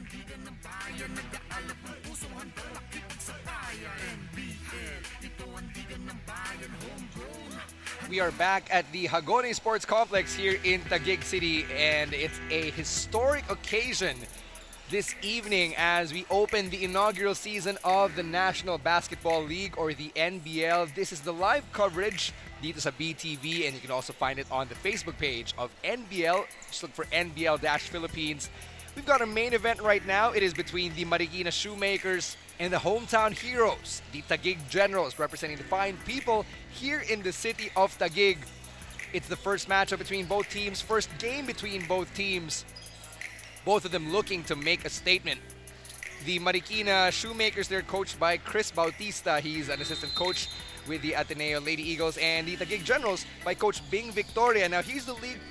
sandigan ng bayan, nag-aalap ng pusong handang makikipagsabayan. NBL, ito ang digan ng bayan, homegrown. We are back at the Hagonoy Sports Complex here in Taguig City, and it's a historic occasion this evening as we open the inaugural season of the National Basketball League, or the NBL. This is the live coverage dito sa BTV, and you can also find it on the Facebook page of NBL. Just look for NBL-Philippines. We've got a main event right now. It is between the Marikina Shoemakers and the hometown heroes, the Taguig Generals, representing the fine people here in the city of Taguig. It's the first matchup between both teams, first game between both teams. Both of them looking to make a statement. The Marikina Shoemakers, they're coached by Chris Bautista. He's an assistant coach with the Ateneo Lady Eagles, and the Taguig Generals by Coach Bing Victoria. Now, here's the league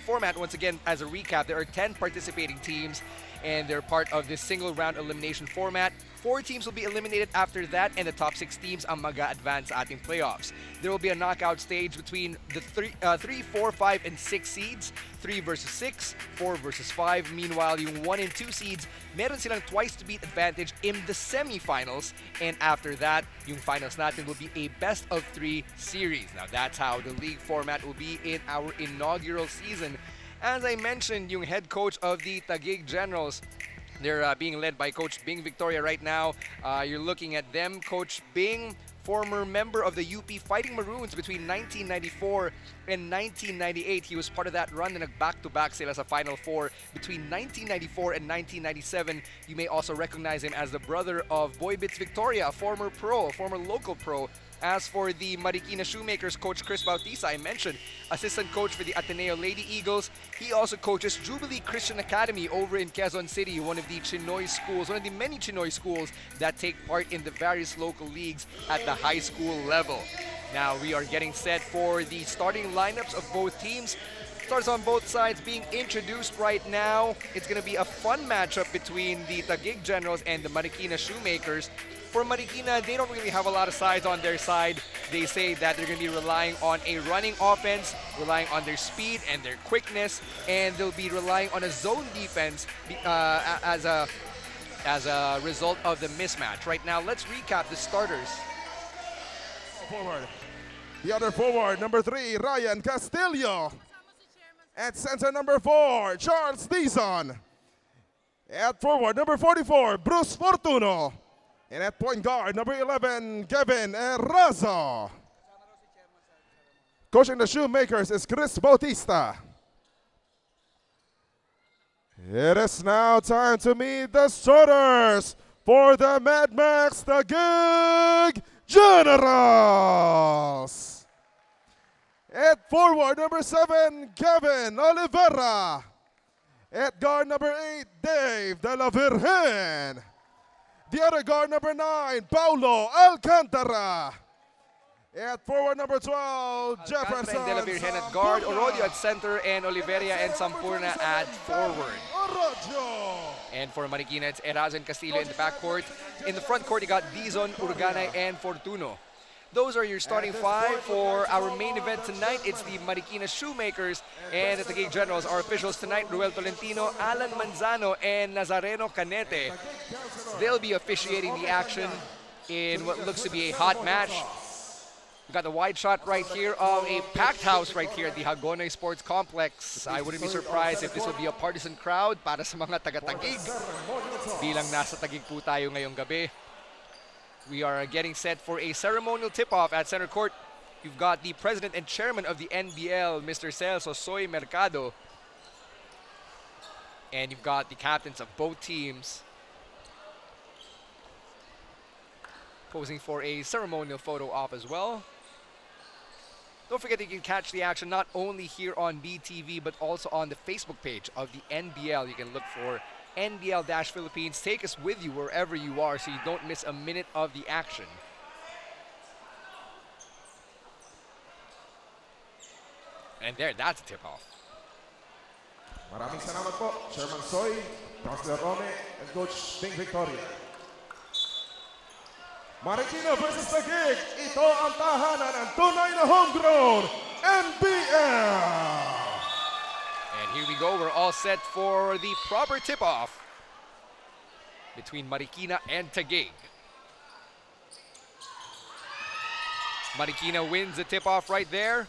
format once again. As a recap, there are 10 participating teams, and they're part of this single round elimination format. 4 teams will be eliminated after that, and the top 6 teams ang mag-advance sa ating playoffs. There will be a knockout stage between the 3, 4, 5, and 6 seeds. 3 versus 6, 4 versus 5. Meanwhile, yung 1 and 2 seeds, meron silang twice to beat advantage in the semifinals. And after that, yung finals natin will be a best of 3 series. Now, that's how the league format will be in our inaugural season. As I mentioned, yung head coach of the Taguig Generals, they're being led by Coach Bing Victoria right now. You're looking at them. Coach Bing, former member of the UP Fighting Maroons between 1994 and 1998. He was part of that run na nag-back-to-back sila sa Final Four between 1994 and 1997. You may also recognize him as the brother of Boy Bits Victoria, a former pro, a former local pro. As for the Marikina Shoemakers, Coach Chris Bautista, I mentioned, assistant coach for the Ateneo Lady Eagles. He also coaches Jubilee Christian Academy over in Quezon City, one of the Chinoy schools, one of the many Chinoy schools that take part in the various local leagues at the high school level. Now, we are getting set for the starting lineups of both teams. Stars on both sides being introduced right now. It's going to be a fun matchup between the Taguig Generals and the Marikina Shoemakers. For Marikina, they don't really have a lot of size on their side. They say that they're going to be relying on a running offense, relying on their speed and their quickness, and they'll be relying on a zone defense as a result of the mismatch. Right now, let's recap the starters. Forward. The other forward, number 3, Ryan Castillo. At center, number 4, Charles Dizon. At forward, number 44, Bruce Fortuno. And at point guard, number 11, Kevin Erazo. Coaching the Shoemakers is Chris Bautista. It is now time to meet the starters for the Mad Max Taguig Generals. At forward, number 7, Kevin Oliveira. At guard, number 8, Dave De La Virgen. The other guard, number 9, Paulo Alcantara. At forward, number 12, Jefferson De La Virgen at guard, Orodio at center, and Oliveria and Sampurna at forward. And for Marikina, it's Erazo and Castillo in the backcourt. In the front court, you got Dizon, Urganay, and Fortuno. Those are your starting 5 for our main event tonight. It's the Marikina Shoemakers and the Taguig Generals. Our officials tonight, Ruel Tolentino, Alan Manzano, and Nazareno Canete. They'll be officiating the action in what looks to be a hot match. We've got the wide shot right here of a packed house right here at the Hagonoy Sports Complex. I wouldn't be surprised if this would be a partisan crowd para sa mga taga-Taguig. Bilang nasa Taguig po tayo ngayong gabi. We are getting set for a ceremonial tip-off at center court. You've got the president and chairman of the NBL, Mr. Celso Soy Mercado. And you've got the captains of both teams posing for a ceremonial photo op as well. Don't forget that you can catch the action not only here on BTV, but also on the Facebook page of the NBL. You can look for NBL-Philippines. Take us with you wherever you are so you don't miss a minute of the action. And there, that's a tip-off. Maraming salamat po, Chairman Soy, Councilor Rome, and Coach Bing Victoria. Marikina versus Taguig, ito ang tahanan ng tunay na homegrown NBL. And here we go, we're all set for the proper tip-off. between Marikina and Taguig. Marikina wins the tip-off right there.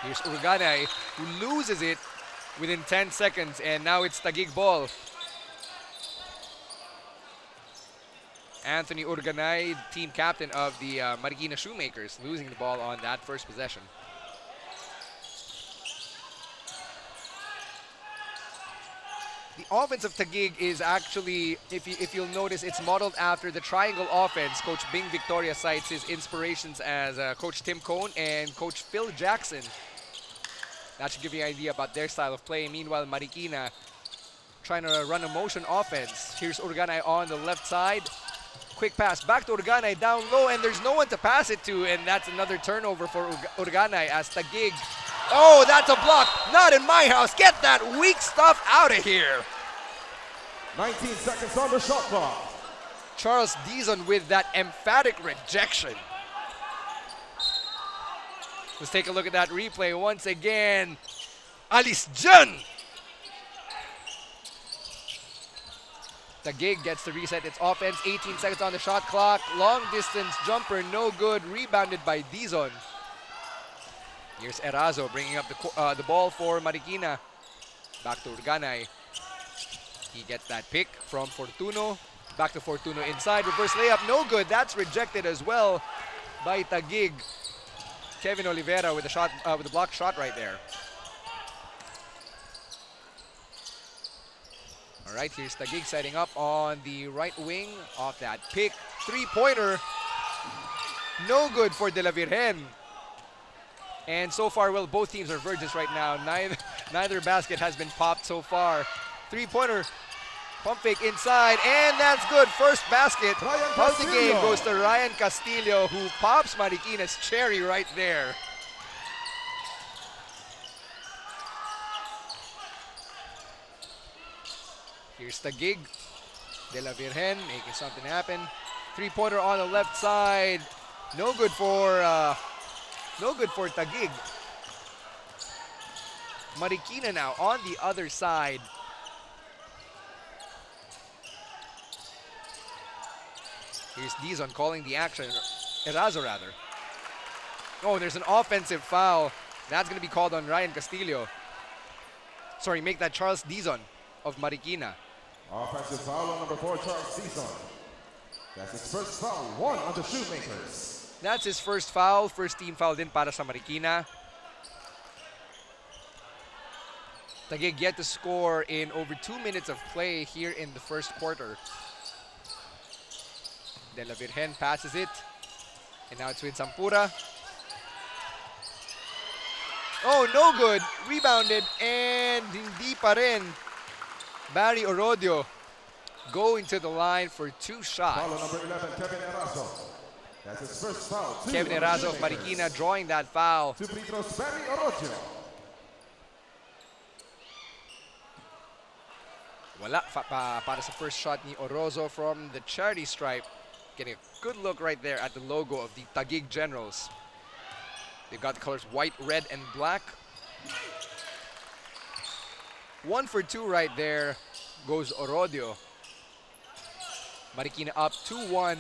Here's Urganay, who loses it within 10 seconds, and now it's Taguig ball. Anthony Urganay, team captain of the Marikina Shoemakers, losing the ball on that first possession. The offense of Taguig is actually, if you'll notice, it's modeled after the triangle offense. Coach Bing Victoria cites his inspirations as Coach Tim Cone and Coach Phil Jackson. That should give you an idea about their style of play. Meanwhile, Marikina trying to run a motion offense. Here's Urganay on the left side. Quick pass back to Urganay down low, and there's no one to pass it to, and that's another turnover for Urganay as Taguig. Oh, that's a block. Not in my house. Get that weak stuff out of here. 19 seconds on the shot clock. Charles Dizon with that emphatic rejection. Let's take a look at that replay once again. Alice Jan. Taguig gets to reset its offense. 18 seconds on the shot clock. Long distance jumper, no good. Rebounded by Dizon. Here's Erazo bringing up the ball for Marikina. Back to Urganay. He gets that pick from Fortuno. Back to Fortuno inside. Reverse layup, no good. That's rejected as well by Taguig. Kevin Oliveira with the blocked shot right there. All right, here's Taguig setting up on the right wing off that pick. Three-pointer. No good for De La Virgen. And so far, well, both teams are virgins right now. Neither basket has been popped so far. Three-pointer, pump fake inside, and that's good. First basket of the game goes to Ryan Castillo, who pops Marikina's cherry right there. Here's Taguig. De La Virgen making something happen. Three-pointer on the left side. No good for Taguig. Marikina now on the other side. Here's Dizon calling the action. Erazo rather. Oh, there's an offensive foul. That's going to be called on Ryan Castillo. Sorry, make that Charles Dizon of Marikina. Offensive foul on number 4, Charles Dizon. That's his first foul, 1 on the Shoemakers. That's his first foul. First team foul din para sa Marikina. Taguig yet to score in over 2 minutes of play here in the first quarter. De La Virgen passes it. And now it's with Sampura. Oh, no good. Rebounded and hindi pa rin. Barry Orodio going to the line for 2 shots. Foul number 11, Kevin Erazo. That's his first foul. Kevin Erazo of Marikina drawing that foul. 2 free throws, Barry Orodio. Wala para sa first shot ni Orozo from the charity stripe. Getting a good look right there at the logo of the Taguig Generals. They've got the colors white, red, and black. 1 for 2 right there goes Orodio. Marikina up 2-1.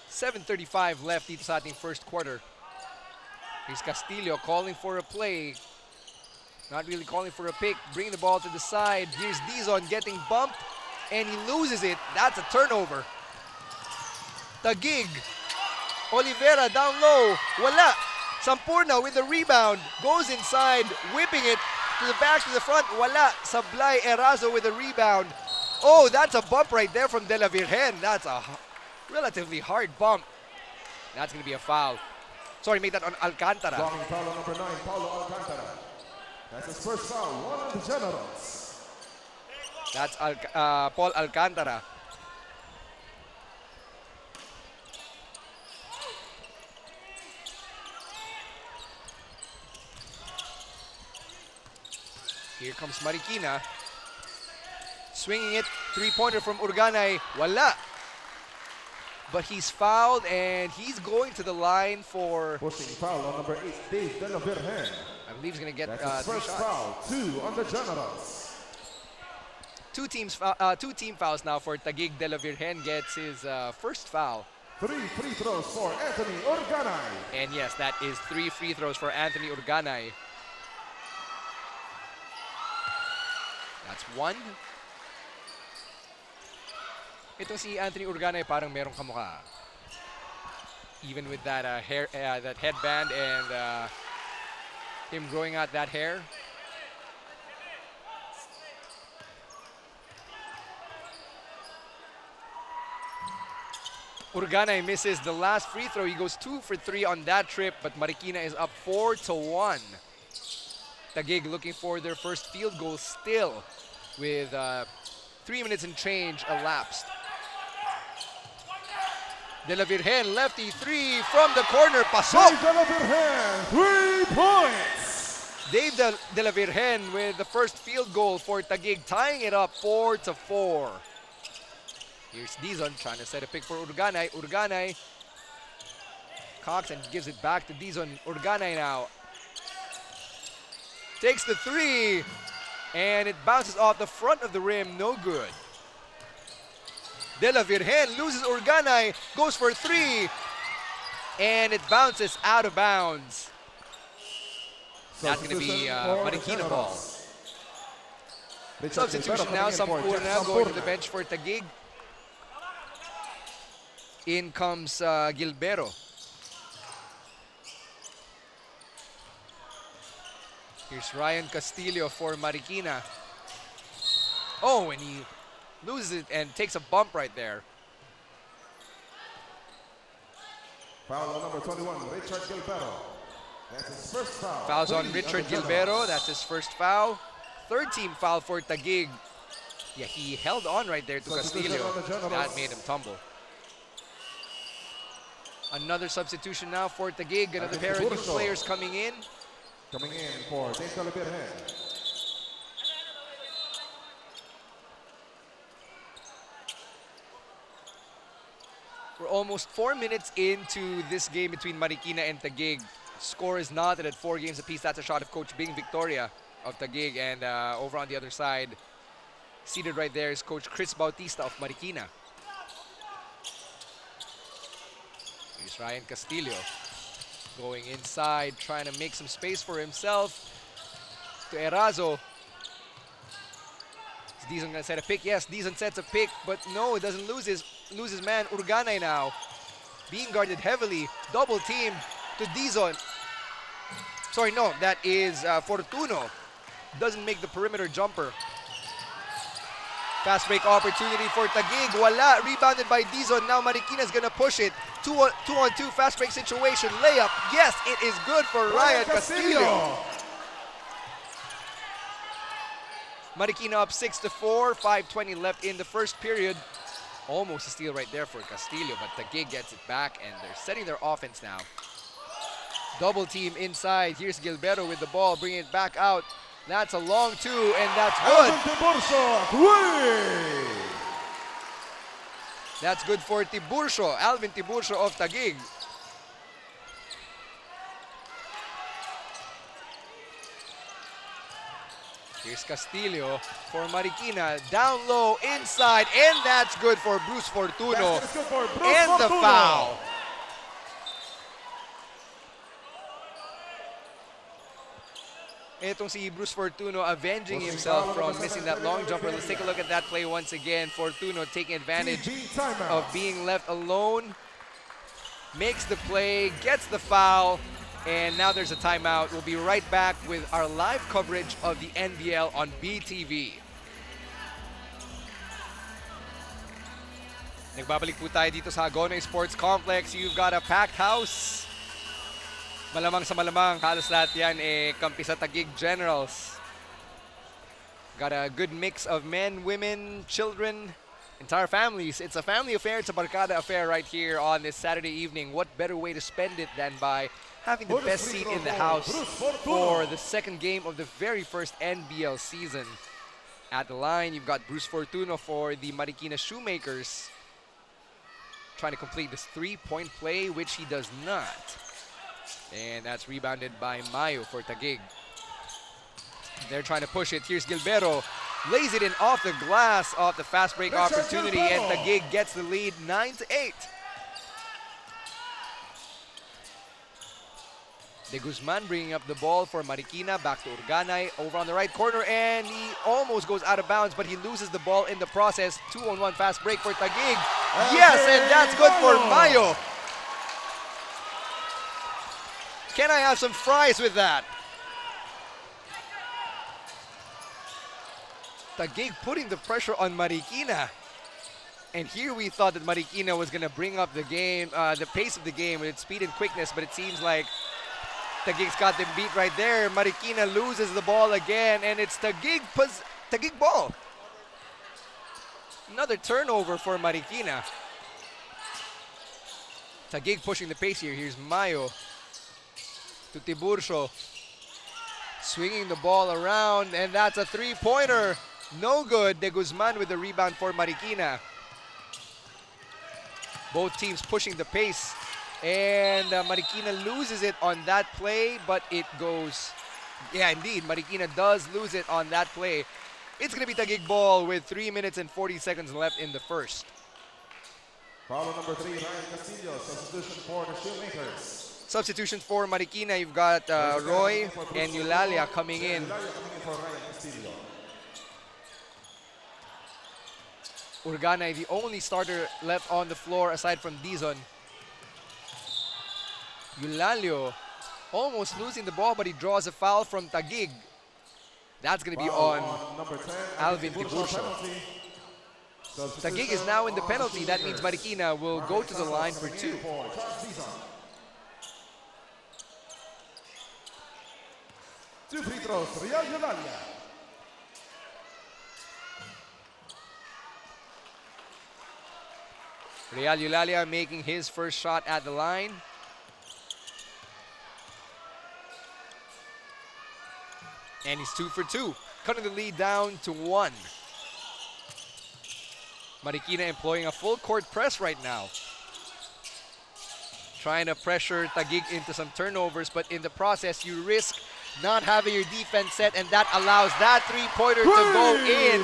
7:35 left dito sa ating first quarter. Here's Castillo calling for a play. Not really calling for a pick. Bring the ball to the side. Here's Dizon getting bumped, and he loses it. That's a turnover. Taguig. Oliveira down low. Wala. Sampurna with the rebound. Goes inside, whipping it to the back, to the front. Wala. Sablay Erazo with the rebound. Oh, that's a bump right there from De La Virgen. That's a relatively hard bump. That's going to be a foul. Sorry, make that on Alcantara. Blocking foul on number 9, Paulo Alcantara. That's his first foul, 1 on the Generals. That's Paul Alcantara. Here comes Marikina. Swinging it, 3-pointer from Urganay. Wala. but he's fouled and he's going to the line for, Pushing foul on number 8, Dave De La Virgen. I believe he's going to get That's his 3 first shots. foul. 2 on the Generals. Two team fouls now for Taguig. De La Virgen gets his first foul. 3 free throws for Anthony Organay. And yes, that is 3 free throws for Anthony Organay. That's 1. Ito si Anthony Organay parang merong kamukha. Even with that hair, that headband and him growing out that hair. Organay misses the last free throw. He goes 2 for 3 on that trip, but Marikina is up 4-1. Taguig looking for their first field goal still with 3 minutes and change elapsed. De La Virgen, lefty 3 from the corner. Pasok! Dave De La Virgen, 3 points. Dave De La Virgen with the first field goal for Taguig, tying it up 4-4. Here's Dizon trying to set a pick for Organay. Organay cocks and gives it back to Dizon. Organay now takes the 3 and it bounces off the front of the rim. No good. De La Virgen loses Organay, goes for 3 and it bounces out of bounds. That's going to be Marikina ball. Substitution now, Sampurna going to the bench for Taguig. In comes Gilbero. Here's Ryan Castillo for Marikina. Oh, and he loses it and takes a bump right there. Foul on number 21, Richard Gilbero. That's his first foul. Fouls on Richard Gilbero. That's his first foul. Third team foul for Taguig. Yeah, he held on right there to Castillo. That made him tumble. Another substitution now for Taguig. Another pair of new players coming in. Coming in for Dave De La Virgen. We're almost 4 minutes into this game between Marikina and Taguig. Score is knotted at 4 games apiece. That's a shot of Coach Bing Victoria of Taguig. And over on the other side, seated right there is Coach Chris Bautista of Marikina. Here's Ryan Castillo going inside, trying to make some space for himself. To Erazo. Is Dizon gonna set a pick? Yes, Dizon sets a pick, but no, it doesn't lose his man. Organay now being guarded heavily, double team to Dizon. Sorry, no, that is Fortuno. Doesn't make the perimeter jumper. Fast break opportunity for Taguig. Wala. Rebounded by Dizon. Now Marikina's gonna push it. 2-on-2 fast break situation. Layup. Yes, it is good for Ryan Castillo. Marikina up 6-4. 5:20 left in the first period. Almost a steal right there for Castillo, but Taguig gets it back and they're setting their offense now. Double team inside. Here's Gilbero with the ball, bringing it back out. That's a long 2, and that's good. That's good for Tiburcio, Alvin Tiburcio of Taguig. Here's Castillo for Marikina. Down low, inside, and that's good for Bruce Fortuno. And the foul. Itong si Bruce Fortuno avenging himself from missing that long jumper. Let's take a look at that play once again. Fortuno taking advantage of being left alone. Makes the play, gets the foul, and now there's a timeout. We'll be right back with our live coverage of the NBL on BTV. Nagbabalik po tayo dito sa Hagonoy Sports Complex. You've got a packed house. Malamang sa malamang, halos lahat yan kampi sa Taguig Generals. Got a good mix of men, women, children, entire families. It's a family affair, it's a barkada affair right here on this Saturday evening. What better way to spend it than by having the best seat in the house for the second game of the very first NBL season. At the line, you've got Bruce Fortuno for the Marikina Shoemakers, trying to complete this three-point play, which he does not. And that's rebounded by Mayo for Taguig. They're trying to push it. Here's Gilbero. Lays it in off the glass, off the fast break opportunity, and Taguig gets the lead 9-8. De Guzman bringing up the ball for Marikina, back to Urganay, over on the right corner, and he almost goes out of bounds, but he loses the ball in the process. 2-on-1 fast break for Taguig. Yes, and that's good for Mayo. Can I have some fries with that? Taguig putting the pressure on Marikina. And here we thought that Marikina was going to bring up the game, the pace of the game with its speed and quickness, but it seems like Taguig's got them beat right there. Marikina loses the ball again, and it's Taguig ball. Another turnover for Marikina. Taguig pushing the pace here. Here's Mayo to Tiburcio. Swinging the ball around, and that's a three-pointer. No good. De Guzman with the rebound for Marikina. Both teams pushing the pace. And Marikina loses it on that play, but it goes... Yeah, indeed, Marikina does lose it on that play. It's going to be Taguig ball with 3 minutes and 40 seconds left in the first. Foul number 3, Ryan Castillo, substitution for the Shoemakers. Substitution for Marikina, you've got Roy and Eulalia coming in. Urganay, the only starter left on the floor aside from Dizon. Eulalio almost losing the ball, but he draws a foul from Taguig. That's going to be on number 10, Alvin Tiburcio. Taguig is now in the penalty. That means Marikina will go to the line for 2. 2 free throws, Real Eulalia. Real Eulalia making his first shot at the line. And he's 2 for 2, cutting the lead down to 1. Marikina employing a full court press right now. Trying to pressure Taguig into some turnovers, but in the process, you risk not having your defense set, and that allows that three-pointer to go in.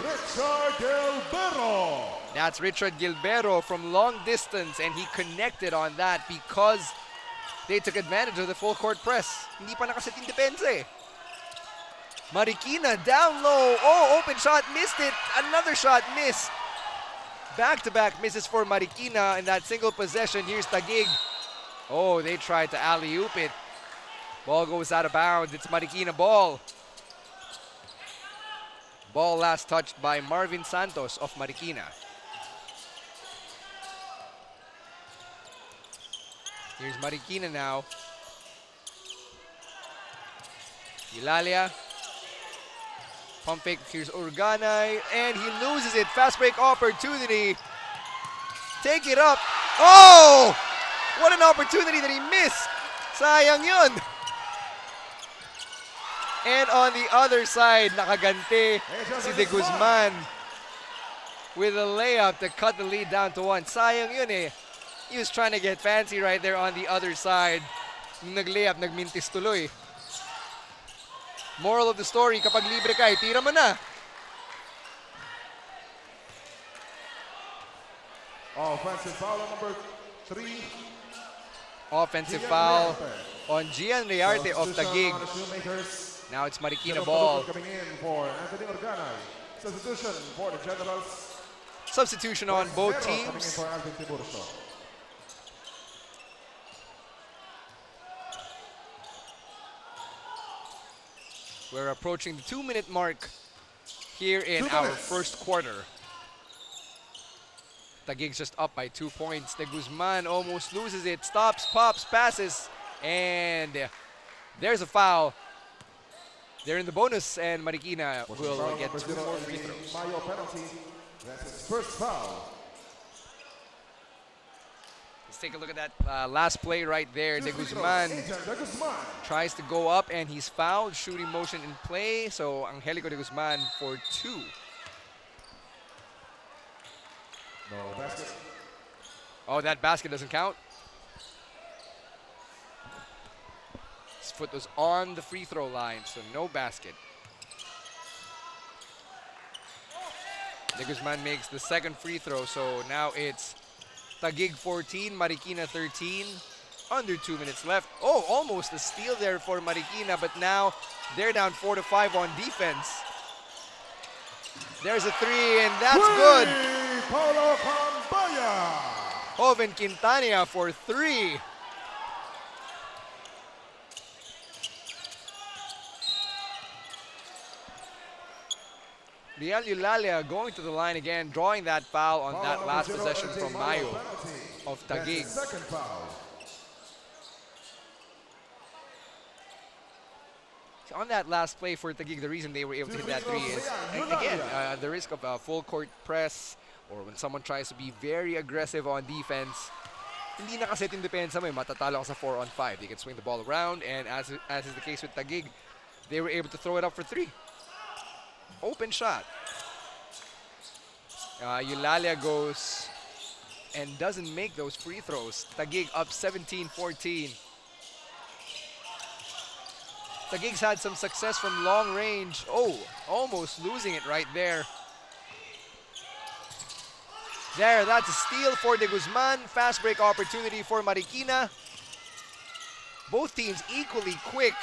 Richard Gilbero. That's Richard Gilbero from long distance, and he connected on that because they took advantage of the full court press. Hindi pa nakaset yung depensa eh. Marikina down low. Oh, open shot, missed it. Another shot missed. Back-to-back misses for Marikina in that single possession. Here's Taguig. Oh, they tried to alley-oop it. Ball goes out of bounds. It's Marikina ball. Ball last touched by Marvin Santos of Marikina. Here's Marikina now. Eulalia. Pump fake, here's Urganay, and he loses it. Fast break opportunity. Take it up. Oh! What an opportunity that he missed. Sayang yun. And on the other side, nakagante si De Guzman with a layup to cut the lead down to 1. Sayang yun eh. He was trying to get fancy right there on the other side. Nung nag-layup, nagmintis tuloy. Moral of the story, kapag libre ka, tira mo na. Offensive foul number 3. Offensive foul on Gian Riarte of Taguig. Now it's Marikina ball. Coming in for Anthony Urganay. Substitution for the Generals. Substitution on both teams. Coming in for Alvin Tiburcio. We're approaching the 2-minute mark here in our first quarter. Taguig's just up by 2 points. De Guzman almost loses it. Stops, pops, passes, and there's a foul. They're in the bonus, and Marikina will get 2 more free throws. Mayo penalty. That's his first foul. Let's take a look at that last play right there. De Guzman tries to go up, and he's fouled. Shooting motion in play, so Angelico De Guzman for 2. No basket. Oh, that basket doesn't count. His foot was on the free throw line, so no basket. De Guzman makes the second free throw, so now it's Taguig 14, Marikina 13. Under 2 minutes left. Oh, almost a steal there for Marikina, but now they're down 4-5 on defense. There's a three, and that's good. Paulo Cambaya. Joven Quintana for three. Riel Eulalia going to the line again, drawing that foul on that last possession from Mayo of Taguig. Second foul. On that last play for Taguig, the reason they were able to hit that three is, again, the risk of a full court press or when someone tries to be very aggressive on defense. Hindi nakaset yung depensa mo, matatalo ka sa 4-on-5. They can swing the ball around, and as is the case with Taguig, they were able to throw it up for three. Open shot. Eulalia goes and doesn't make those free throws. Taguig up 17-14. Taguig's had some success from long range. Oh, almost losing it right there. There, that's a steal for De Guzman. Fast break opportunity for Marikina. Both teams equally quick.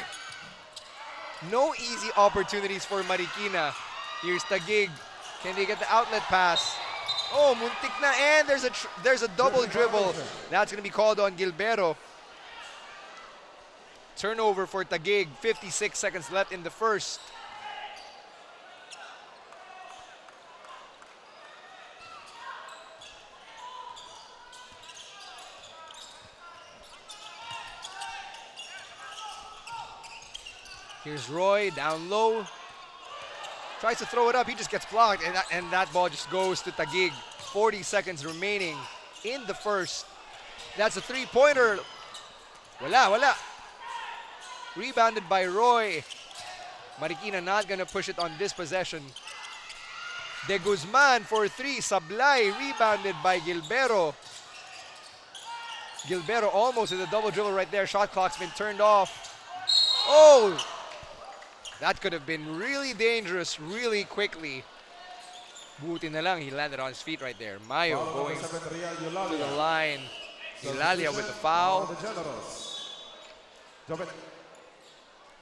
No easy opportunities for Marikina. Here's Taguig. Can they get the outlet pass? Oh, muntik na, and there's a double dribble. That's going to be called on Gilbero. Turnover for Taguig. 56 seconds left in the first. Here's Roy down low. Tries to throw it up. He just gets blocked, and that ball just goes to Taguig. 40 seconds remaining in the first. That's a three-pointer. Wala. Rebounded by Roy. Marikina not going to push it on this possession. De Guzman for three. Sablay rebounded by Gilbero. Gilbero almost with a double dribble right there. Shot clock's been turned off. Oh! That could have been really dangerous really quickly. Buti na lang, he landed on his feet right there. Mayo going to the line. Eulalia with the foul.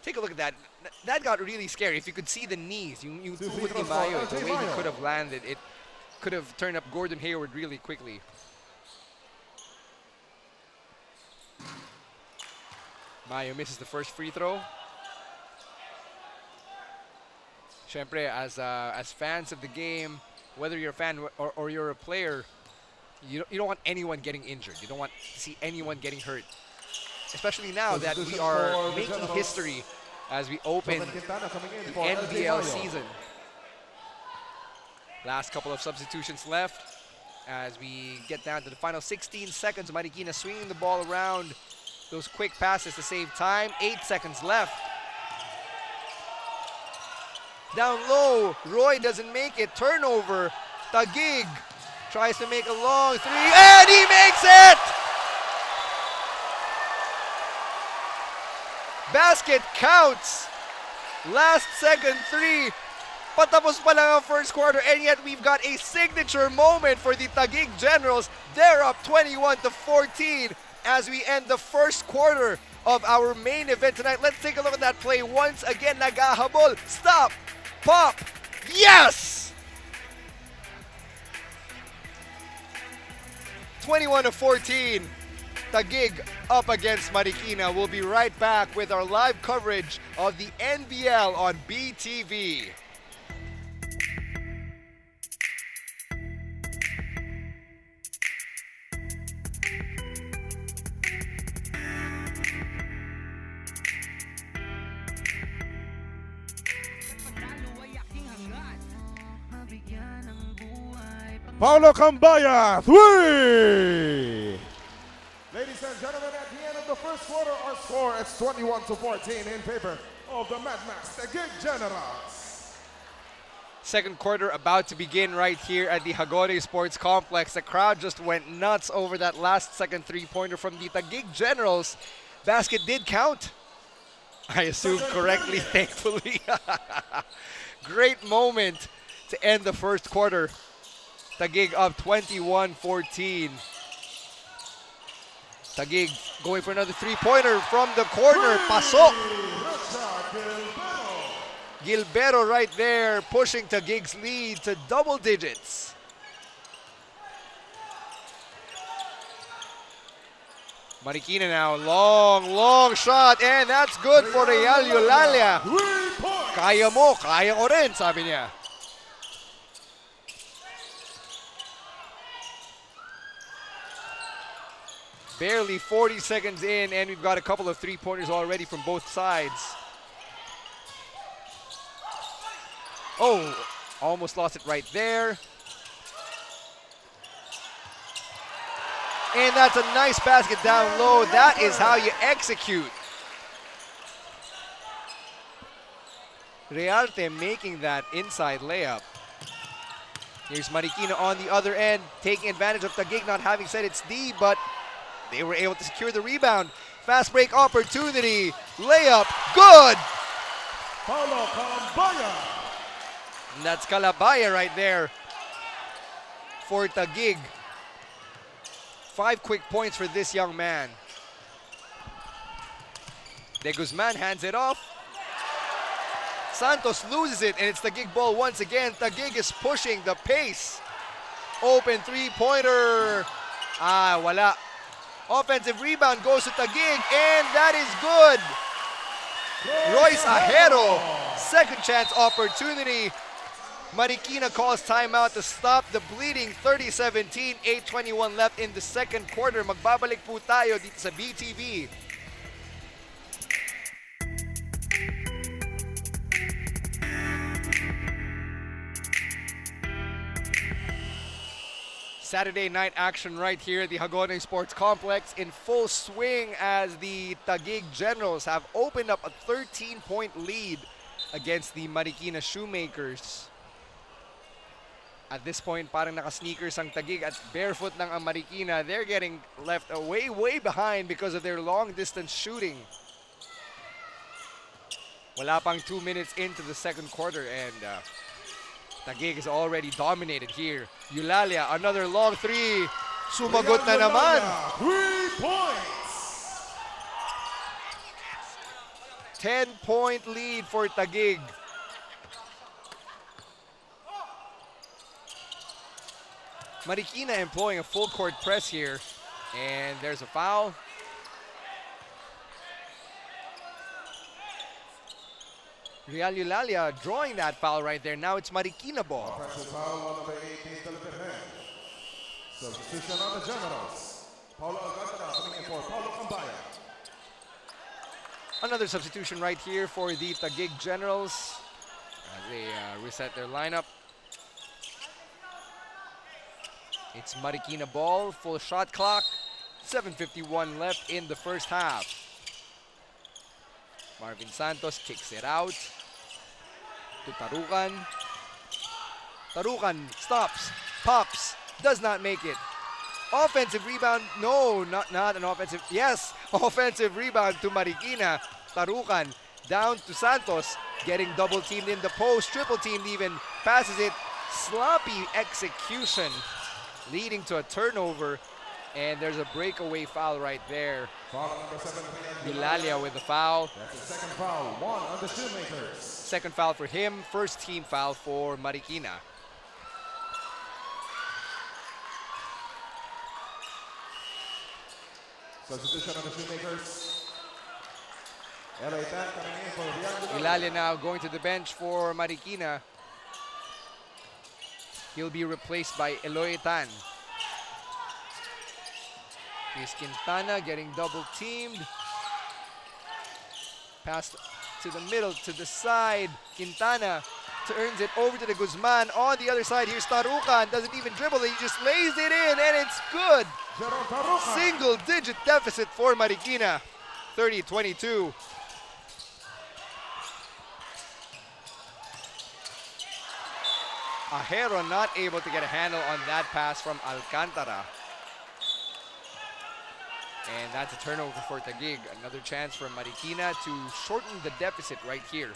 Take a look at that. That got really scary. If you could see the knees, you put ni Mayo, the way he could have landed, it could have turned up Gordon Hayward really quickly. Mayo misses the first free throw. Siyempre, as fans of the game, whether you're a fan or you're a player, you don't want anyone getting injured. You don't want to see anyone getting hurt. Especially now that we are making history as we open the NBL season. Last couple of substitutions left as we get down to the final 16 seconds. Marikina swinging the ball around. Those quick passes to save time. 8 seconds left. Down low, Roy doesn't make it. Turnover. Taguig tries to make a long three, and he makes it! Basket counts. Last second three. Patapos pa lang ang first quarter, and yet we've got a signature moment for the Taguig Generals. They're up 21-14 as we end the first quarter of our main event tonight. Let's take a look at that play once again. Nagahabol. Stop. Pop. Yes! 21-14. Taguig up against Marikina. We'll be right back with our live coverage of the NBL on BTV. Paulo Cambaya, three! Ladies and gentlemen, at the end of the first quarter, our score is 21-14 in favor of the Mad Max Taguig Generals. Second quarter about to begin right here at the Hagore Sports Complex. The crowd just went nuts over that last second three-pointer from the Taguig Generals. Basket did count. I assume correctly, thankfully. Great moment to end the first quarter. Taguig up 21-14. Taguig going for another three-pointer from the corner. Pasok. Gilbero right there, pushing Taguig's lead to double digits. Marikina now, long shot, and that's good for Real Eulalia. Kaya mo, kaya ko rin, sabi niya. Barely 40 seconds in, and we've got a couple of three-pointers already from both sides. Oh, almost lost it right there. And that's a nice basket down low. That is how you execute. Realte making that inside layup. Here's Marikina on the other end, taking advantage of Taguig not having set its D, but they were able to secure the rebound. Fast break opportunity. Layup, good! Paulo Calambaya. And that's Calabaya right there for Taguig. 5 quick points for this young man. De Guzman hands it off. Santos loses it, and it's Taguig ball once again. Taguig is pushing the pace. Open three-pointer. Wala. Offensive rebound goes to Taguig, and that is good. Royce Ajero, second chance opportunity. Marikina calls timeout to stop the bleeding. 30-17, 8:21 left in the second quarter. Magbabalik po tayo dito sa BTV. Saturday night action right here at the Hagone Sports Complex in full swing as the Taguig Generals have opened up a 13-point lead against the Marikina Shoemakers. At this point, parang naka-sneakers ang Taguig at barefoot ng ang Marikina. They're getting left way behind because of their long-distance shooting. Wala pang 2 minutes into the second quarter, and Taguig is already dominated here. Eulalia, another long three. Sumagot na naman. 3 points. 10-point lead for Taguig. Marikina employing a full court press here. And there's a foul. Real Eulalia drawing that foul right there. Now it's Marikina ball. Offensive foul on number 18, Teleperhen. Substitution on the Generals. Paulo Alcantara coming in for Paulo Cambaya. Another substitution right here for the Taguig Generals as they reset their lineup. It's Marikina ball, full shot clock. 7:51 left in the first half. Marvin Santos kicks it out to Tarukan. Tarukan stops, pops, does not make it. Offensive rebound, no, not an offensive, yes, offensive rebound to Marikina. Tarukan down to Santos, getting double teamed in the post, triple teamed even, passes it, sloppy execution, leading to a turnover, and there's a breakaway foul right there. Foul number 7. Eulalia with the foul. That's the second foul, 1 on the Shoemakers. Second foul for him, first team foul for Marikina. Substitution on the Shoemakers. LA Tan coming in for Real Eulalia now going to the bench for Marikina. He'll be replaced by Eloy Tan. Here's Quintana getting double teamed. Pass to the middle, to the side. Quintana turns it over to the Guzman. On the other side, here's Tarukan. Doesn't even dribble it, he just lays it in, and it's good. Single-digit deficit for Marikina. 30-22. Ajero not able to get a handle on that pass from Alcantara. And that's a turnover for Taguig. Another chance for Marikina to shorten the deficit right here.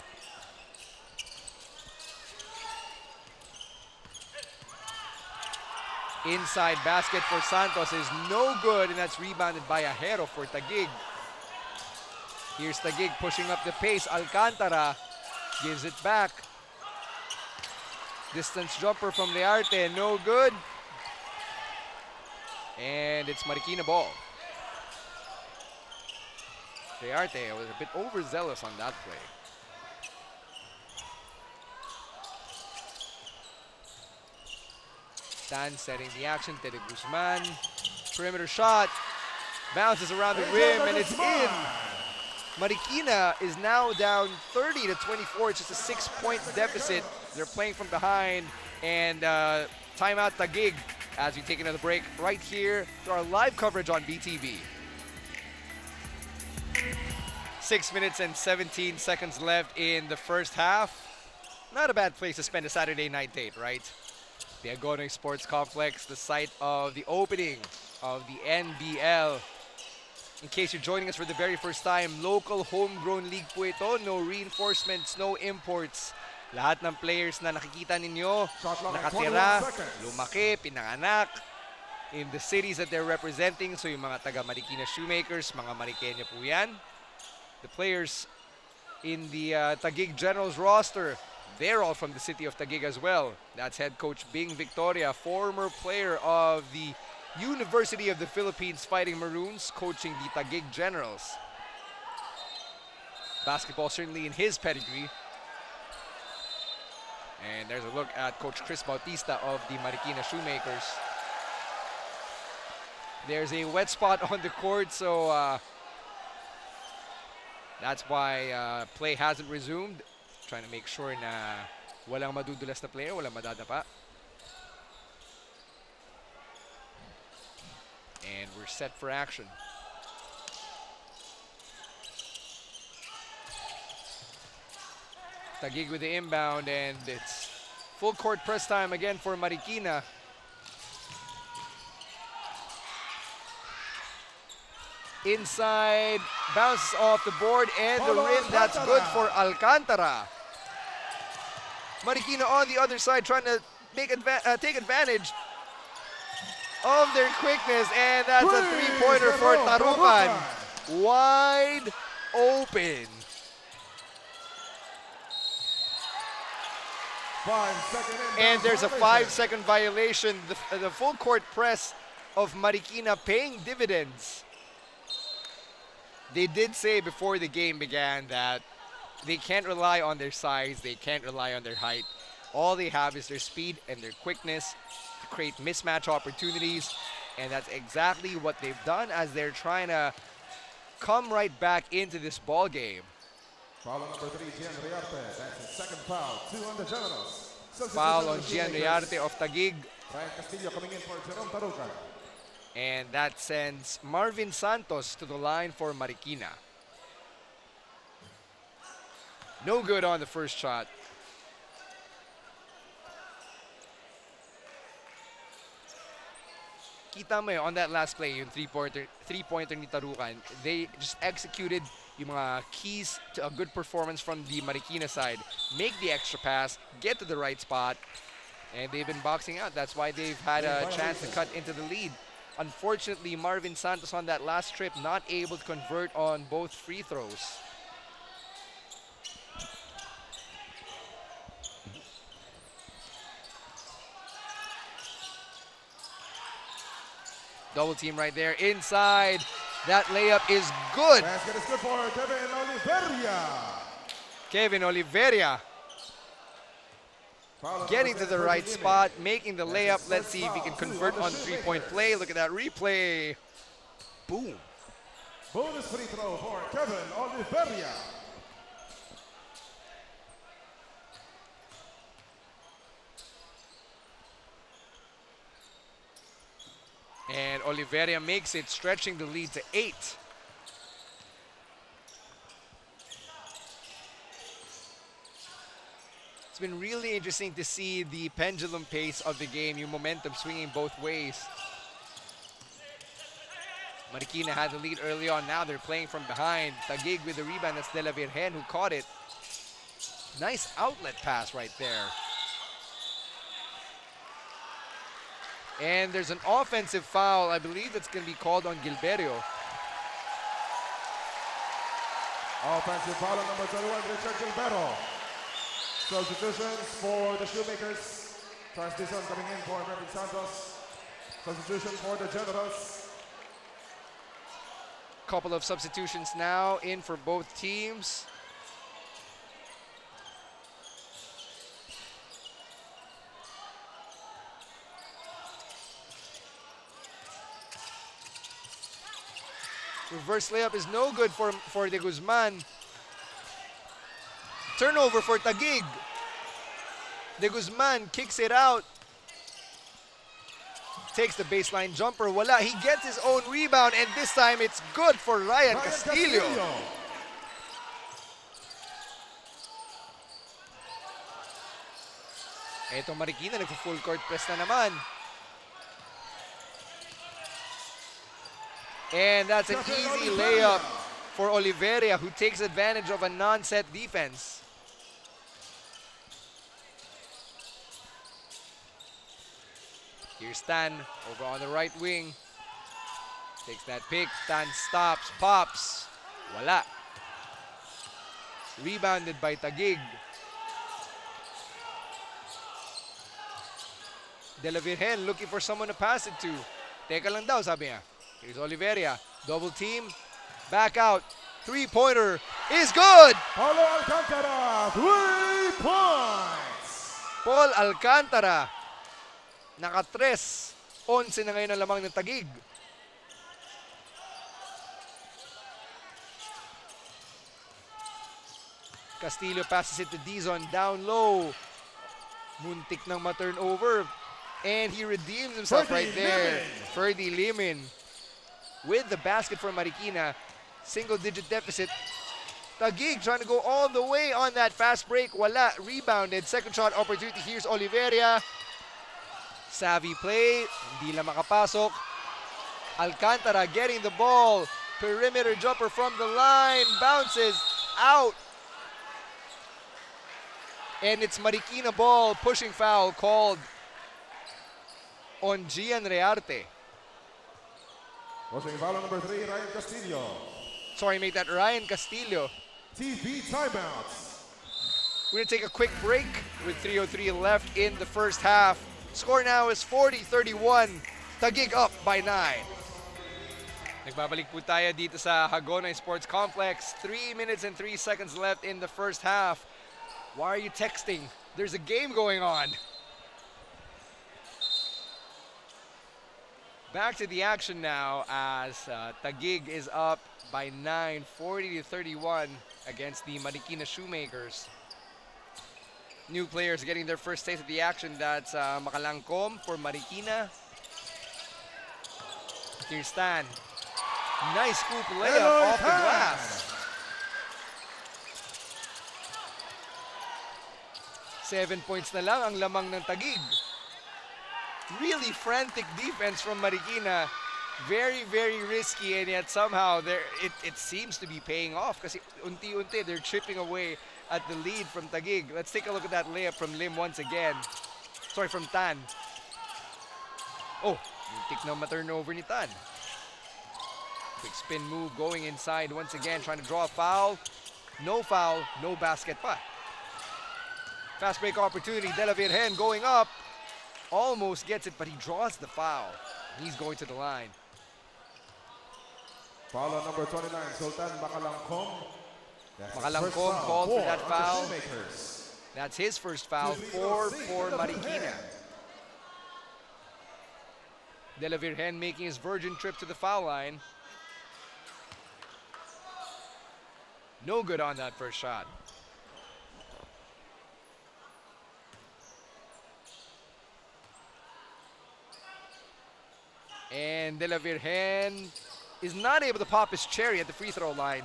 Inside basket for Santos is no good, and that's rebounded by Ajero for Taguig. Here's Taguig pushing up the pace. Alcantara gives it back. Distance jumper from Learte, no good. And it's Marikina ball. Learte was a bit overzealous on that play. Stan setting the action. Tere Guzman. Perimeter shot. Bounces around the rim and it's in. Marikina is now down 30-24. It's just a 6-point deficit. They're playing from behind. And timeout Taguig as we take another break right here to our live coverage on BTV. 6 minutes and 17 seconds left in the first half. Not a bad place to spend a Saturday night date, right? The Hagonoy Sports Complex, the site of the opening of the NBL. In case you're joining us for the very first time, local homegrown league po ito. No reinforcements, no imports. Lahat ng players na nakikita ninyo, nakatira, lumaki, pinanganak in the cities that they're representing. So yung mga taga Marikina Shoemakers, mga Marikenya po yan. The players in the Taguig Generals roster, they're all from the city of Taguig as well. That's head coach Bing Victoria, former player of the University of the Philippines Fighting Maroons, coaching the Taguig Generals. Basketball certainly in his pedigree. And there's a look at Coach Chris Bautista of the Marikina Shoemakers. There's a wet spot on the court, so that's why play hasn't resumed. Trying to make sure na walang madudulas na player, walang madadapa. And we're set for action. Taguig with the inbound, and it's full court press time again for Marikina. Inside, bounces off the board and the rim. That's good for Alcantara. Marikina on the other side trying to take advantage of their quickness, and that's a three-pointer for Tarukan. Wide open. 5-second And there's a 5-second violation. The full court press of Marikina paying dividends. They did say before the game began that they can't rely on their size, they can't rely on their height. All they have is their speed and their quickness to create mismatch opportunities, and that's exactly what they've done as they're trying to come right back into this ball game. Foul on number 3, Gian Riarte. That's his second foul. 2 on the Generals. Foul on Gian Riarte of Taguig. Ryan Castillo coming in for Jerome Tarukan. And that sends Marvin Santos to the line for Marikina. No good on the first shot. Kita mo on that last play, yung three-pointer ni Tarukan, they just executed yung mga keys to a good performance from the Marikina side. Make the extra pass, get to the right spot, and they've been boxing out. That's why they've had a chance to cut into the lead. Unfortunately, Marvin Santos on that last trip not able to convert on both free throws. Double team right there inside. That layup is good. Basket is good for Kevin Oliveria. Kevin Oliveria getting to the right spot, making the layup. Let's see if he can convert on the three-point play. Look at that replay. Boom. Bonus free throw for Kevin Oliveria. And Oliveria makes it, stretching the lead to 8. It's been really interesting to see the pendulum pace of the game, yung momentum swinging both ways. Marikina had the lead early on. Now they're playing from behind. Taguig with the rebound. That's De La Virgen who caught it. Nice outlet pass right there. And there's an offensive foul. I believe that's going to be called on Gilberio. Offensive foul on number 21, Richard Gilberto. Substitutions for the Shoemakers. Transition coming in for Mervin Santos. Substitution for the Generals. Couple of substitutions now in for both teams. Reverse layup is no good for De Guzman. Turnover for Taguig. De Guzman kicks it out. Takes the baseline jumper. Wala. He gets his own rebound, and this time it's good for Ryan Castillo. Eto Marikina, nagpo-full court press na naman. And that's an easy layup for Oliveria, who takes advantage of a non-set defense. Here's Tan over on the right wing. Takes that pick. Tan stops, pops. Wala. Rebounded by Taguig. De La Virgen looking for someone to pass it to. Teka lang daw, sabi niya. Here's Oliveria. Double team. Back out. Three-pointer is good! Paulo Alcantara, 3 points! Paul Alcantara. Naka-tres. 11 na ngayon ang lamang ng Taguig. Castillo passes it to Dizon down low. Muntik nang ma-turnover. And he redeems himself right there. Ferdy Limin with the basket for Marikina. Single-digit deficit. Taguig trying to go all the way on that fast break. Wala. Rebounded. Second shot opportunity. Here's Oliveria. Savvy play. Hindi lang makapasok. Alcantara getting the ball. Perimeter jumper from the line. Bounces out. And it's Marikina ball. Pushing foul called on Gian Rearte. Pushing foul on number 3, Ryan Castillo. Sorry, make that Ryan Castillo. TV timeout. We're going to take a quick break with 3:03 left in the first half. Score now is 40-31. Taguig up by 9. Nagbabalik po tayo dito sa Hagonay Sports Complex. 3 minutes and 3 seconds left in the first half. Why are you texting? There's a game going on. Back to the action now as Taguig is up by 9, 40-31 against the Marikina Shoemakers. New players getting their first taste of the action. That's Makalangkom for Marikina. Here's Stan. Nice scoop layup off the glass. 7 points na lang ang lamang ng Taguig. Really frantic defense from Marikina. Very, very risky, and yet somehow it seems to be paying off kasi unti-unti they're chipping away at the lead from Taguig. Let's take a look at that layup from Lim once again. Sorry, from Tan. Oh, muntik na ma-turnover ni Tan. Quick spin move going inside once again, trying to draw a foul. No foul, no basket pa. Fast break opportunity, De La Virgen going up. Almost gets it, but he draws the foul. He's going to the line. Foul on number 29, Sultan Makalangkom. Makalangkom called for that foul. That's his first foul, 4 for Marikina. De La Virgen making his virgin trip to the foul line. No good on that first shot. And De La Virgen is not able to pop his cherry at the free throw line.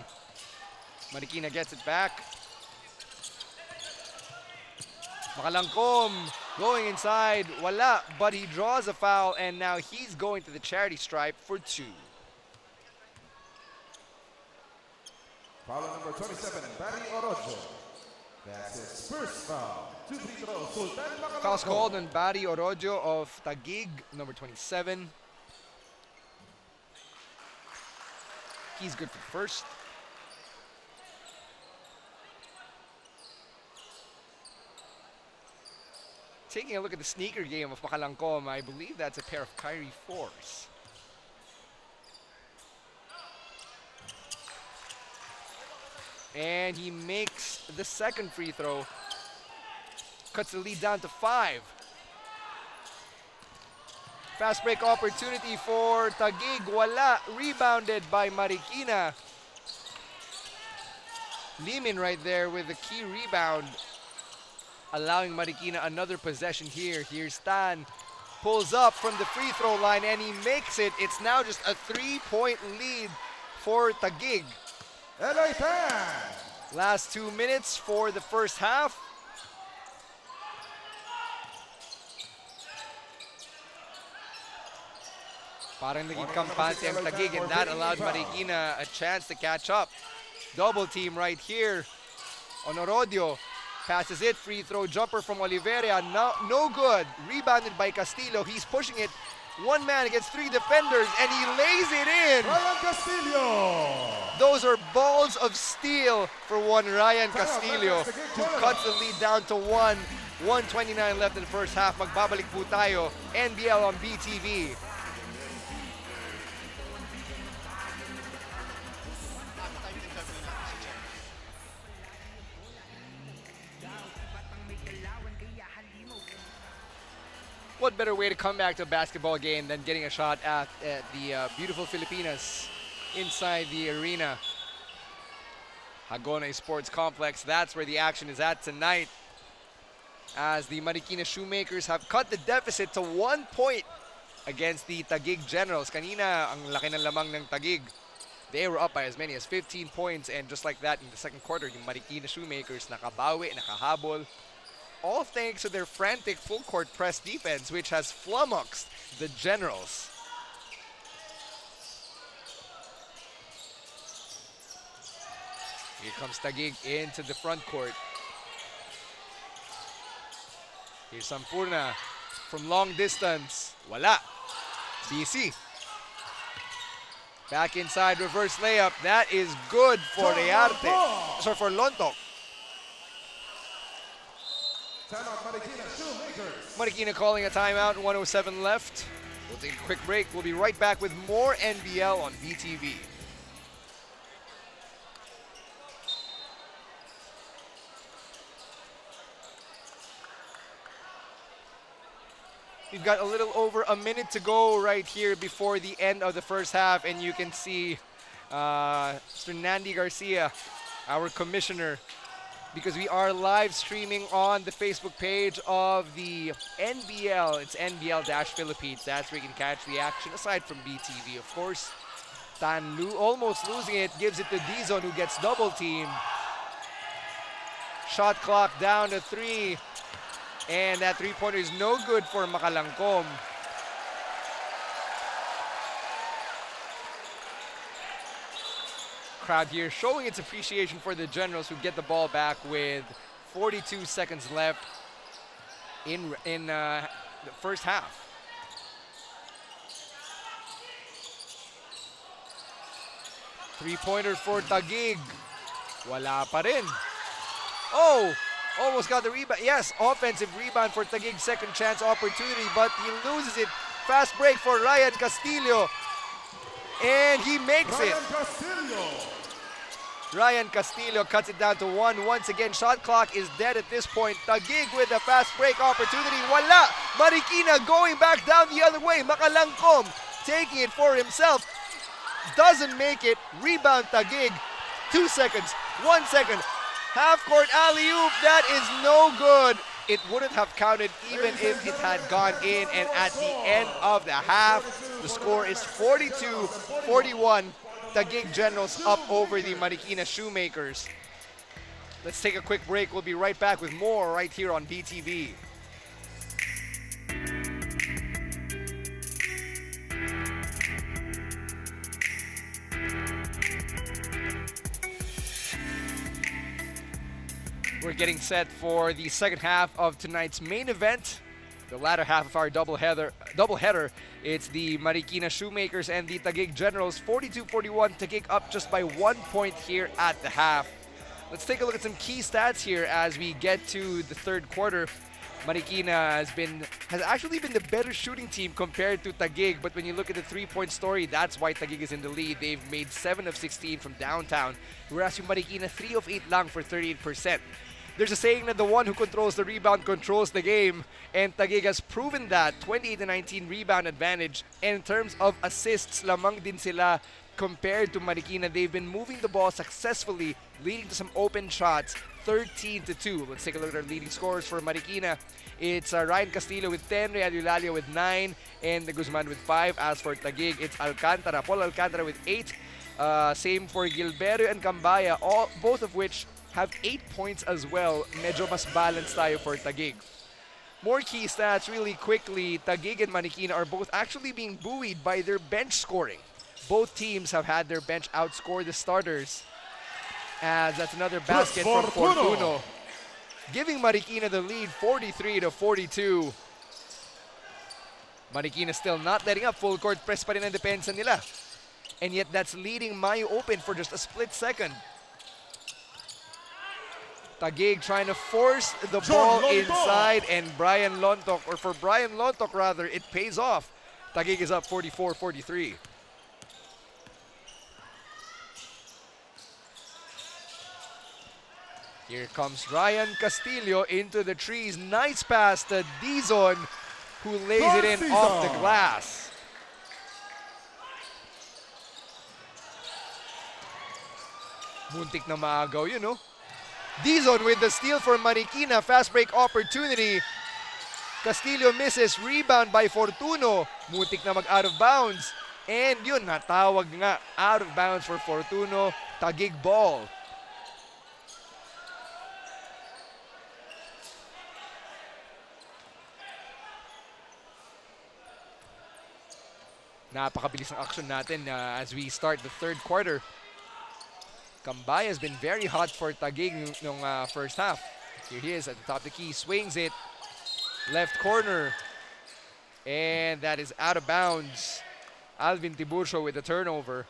Marikina gets it back. Makalangkom going inside. Wala, but he draws a foul, and now he's going to the charity stripe for 2. Foul number 27, Barry Orojo. That's his first foul. 2 free throws. Sultan Makalangkom. Foul's called on Barry Orojo of Taguig, number 27. He's good for the first. Taking a look at the sneaker game of Makalangkom, I believe that's a pair of Kyrie 4s. And he makes the second free throw. Cuts the lead down to 5. Fast break opportunity for Taguig. Wala. Rebounded by Marikina. Limin right there with the key rebound. Allowing Marikina another possession here. Here's Tan. Pulls up from the free throw line and he makes it. It's now just a 3-point lead for Taguig. Last 2 minutes for the first half. Parang naging kampante ang Taguig, and that allowed Marikina a chance to catch up. Double team right here on Orodio. Passes it, free throw jumper from Oliveira, no good. Rebounded by Castillo, he's pushing it. One man against 3 defenders, and he lays it in. Ryan Castillo. Those are balls of steel for one Ryan Castillo, who cuts the lead down to 1. 1:29 left in the first half. Magbabalik po tayo. NBL on BTV. What better way to come back to a basketball game than getting a shot at the beautiful Filipinas inside the arena. Hagonoy Sports Complex, that's where the action is at tonight, as the Marikina Shoemakers have cut the deficit to 1 point against the Taguig Generals. Kanina, ang laki ng lamang ng Taguig. They were up by as many as 15 points, and just like that in the second quarter, yung Marikina Shoemakers nakabawi, nakahabol. All thanks to their frantic full-court press defense, which has flummoxed the Generals. Here comes Taguig into the front court. Here's Sampurna from long distance. Wala. BC. Back inside, reverse layup. That is good for Rearte. Sorry, for Lontok. Marikina calling a timeout, 1:07 left. We'll take a quick break. We'll be right back with more NBL on BTV. We've got a little over a minute to go right here before the end of the first half, and you can see Mr. Nandy Garcia, our commissioner, because we are live streaming on the Facebook page of the NBL. It's NBL-Philippines. That's where you can catch the action, aside from BTV, of course. Tan almost losing it, gives it to Dizon, who gets double teamed. Shot clock down to 3. And that three-pointer is no good for Makalangkom. Crowd here showing its appreciation for the Generals, who get the ball back with 42 seconds left in the first half. Three-pointer for Taguig. Wala pa rin. Oh! Almost got the rebound. Yes, offensive rebound for Taguig. Second chance opportunity, but he loses it. Fast break for Ryan Castillo. And he makes it. Ryan Castillo cuts it down to 1. Once again, shot clock is dead at this point. Taguig with a fast break opportunity. Wala! Marikina going back down the other way. Makalangkom taking it for himself. Doesn't make it. Rebound Taguig. 2 seconds. 1 second. Half-court alley-oop, that is no good. It wouldn't have counted even if it had gone in. And at the end of the half, the score is 42-41. Taguig Generals up over the Marikina Shoemakers. Let's take a quick break. We'll be right back with more right here on BTV. We're getting set for the second half of tonight's main event. The latter half of our doubleheader. It's the Marikina Shoemakers and the Taguig Generals. 42-41, Taguig up just by 1 point here at the half. Let's take a look at some key stats here as we get to the third quarter. Marikina has actually been the better shooting team compared to Taguig, but when you look at the three-point story, that's why Taguig is in the lead. They've made 7 of 16 from downtown, whereas yung Marikina 3 of 8 lang for 38%. There's a saying that the one who controls the rebound controls the game, and Taguig has proven that. 28-19 rebound advantage, and in terms of assists, lamang din sila compared to Marikina. They've been moving the ball successfully, leading to some open shots, 13-2. Let's take a look at our leading scorers for Marikina. It's Ryan Castillo with 10, Real Eulalia with 9, and Guzman with 5. As for Taguig, it's Paul Alcantara with 8. Same for Gilberto and Cambaya, both of which have 8 points as well. Medyo mas balanced tayo for Taguig. More key stats really quickly. Taguig and Marikina are both actually being buoyed by their bench scoring. Both teams have had their bench outscore the starters. As that's another basket from Fortuno, giving Marikina the lead 43-42. Marikina still not letting up. Full court press pa rin ang depensa nila. And yet that's leading Mayo open for just a split second. Taguig trying to force the ball inside, and Brian Lontok, or for Brian Lontok rather, it pays off. Taguig is up 44-43. Here comes Ryan Castillo into the trees. Nice pass to Dizon, who lays it in off the glass. Muntik na maagaw yun, no? Dizon with the steal for Marikina. Fast break opportunity. Castillo misses. Rebound by Fortuno. Muntik na mag out of bounds. And yun, natawag nga. Out of bounds for Fortuno. Taguig ball. Napakabilis ng action natin as we start the third quarter. Cambaya has been very hot for Taguig nung first half. Here he is at the top of the key, swings it. Left corner. And that is out of bounds. Alvin Tiburcio with the turnover.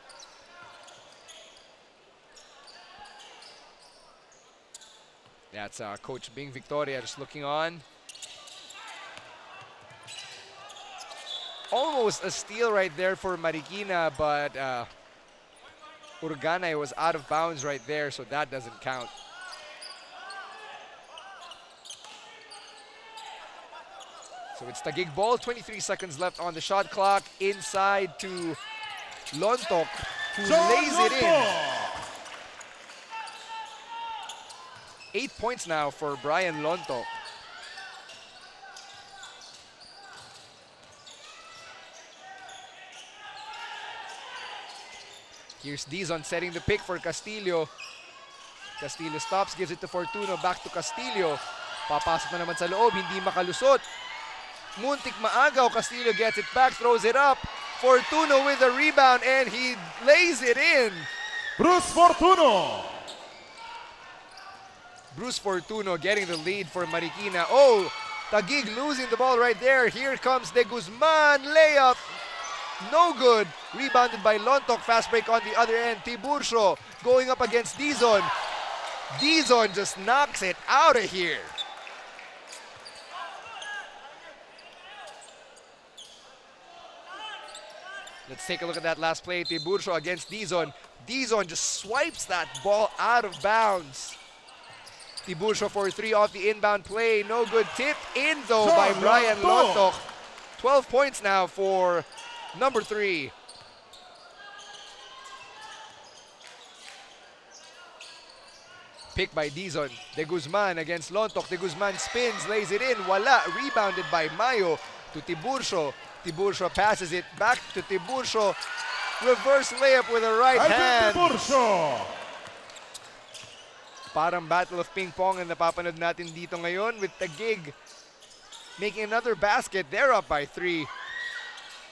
That's Coach Bing Victoria just looking on. Almost a steal right there for Marikina, but Urganay was out of bounds right there, so that doesn't count. So it's Taguig ball, 23 seconds left on the shot clock. Inside to Lontok, who lays it in. 8 points now for Brian Lontok. Here's Dizon setting the pick for Castillo. Castillo stops, gives it to Fortuno, back to Castillo. Papasok na naman sa loob, hindi makalusot. Muntik maagaw, Castillo gets it back, throws it up. Fortuno with a rebound, and he lays it in. Bruce Fortuno. Bruce Fortuno getting the lead for Marikina. Oh, Taguig losing the ball right there. Here comes De Guzman, layup. No good. Rebounded by Lontok. Fast break on the other end. Tiburcio going up against Dizon. Dizon just knocks it out of here. Let's take a look at that last play. Tiburcio against Dizon. Dizon just swipes that ball out of bounds. Tiburcio for 3 off the inbound play. No good. Tip in though by Brian Lontok. 12 points now for number 3. Pick by Dizon. De Guzman against Lontok. De Guzman spins, lays it in. Wala. Rebounded by Mayo to Tiburcio. Tiburcio passes it back to Tiburcio. Reverse layup with a right hand. Tiburcio. Parang battle of ping pong ang napapanood natin dito ngayon with Taguig making another basket. They're up by 3.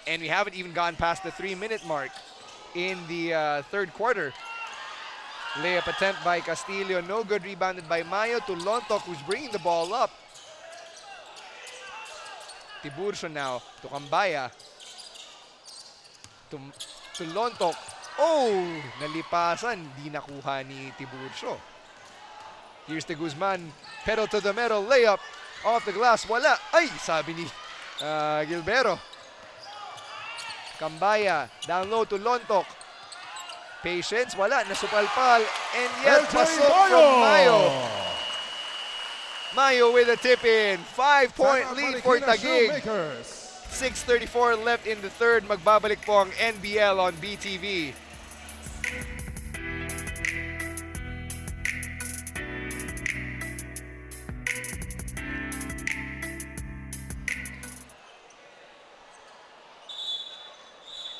And we haven't even gone past the 3-minute mark in the third quarter. Layup attempt by Castillo. No good. Rebounded by Mayo to Lontok, who's bringing the ball up. Tiburcio now to Cambaya. To Lontok. Oh! Nalipasan. Di nakuha ni Tiburcio. Here's the Guzman. Pedal to the metal. Layup. Off the glass. Wala. Ay! Sabi ni Gilbero. Cambaya. Down low to Lontok. Patience. Wala. Nasupalpal. And yet, pasok from Mayo. Mayo with a tip-in. 5-point lead for Taguig. 6:34 left in the third. Magbabalik po ang NBL on BTV.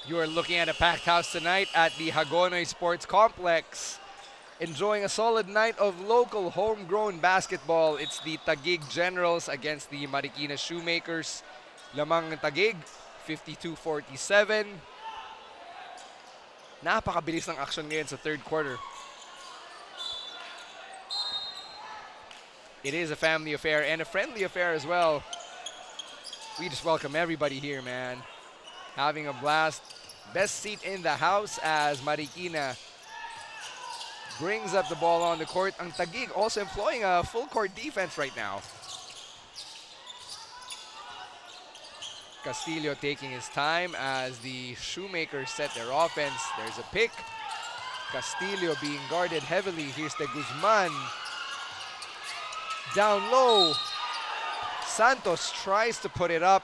You are looking at a packed house tonight at the Hagonoy Sports Complex. Enjoying a solid night of local homegrown basketball. It's the Taguig Generals against the Marikina Shoemakers. Lamang ng Taguig, 52-47. Napakabilis ng action ngayon sa third quarter. It is a family affair and a friendly affair as well. We just welcome everybody here, man. Having a blast. Best seat in the house as Marikina brings up the ball on the court. Ang Taguig also employing a full court defense right now. Castillo taking his time as the Shoemakers set their offense. There's a pick. Castillo being guarded heavily. Here's the Guzman. Down low. Santos tries to put it up.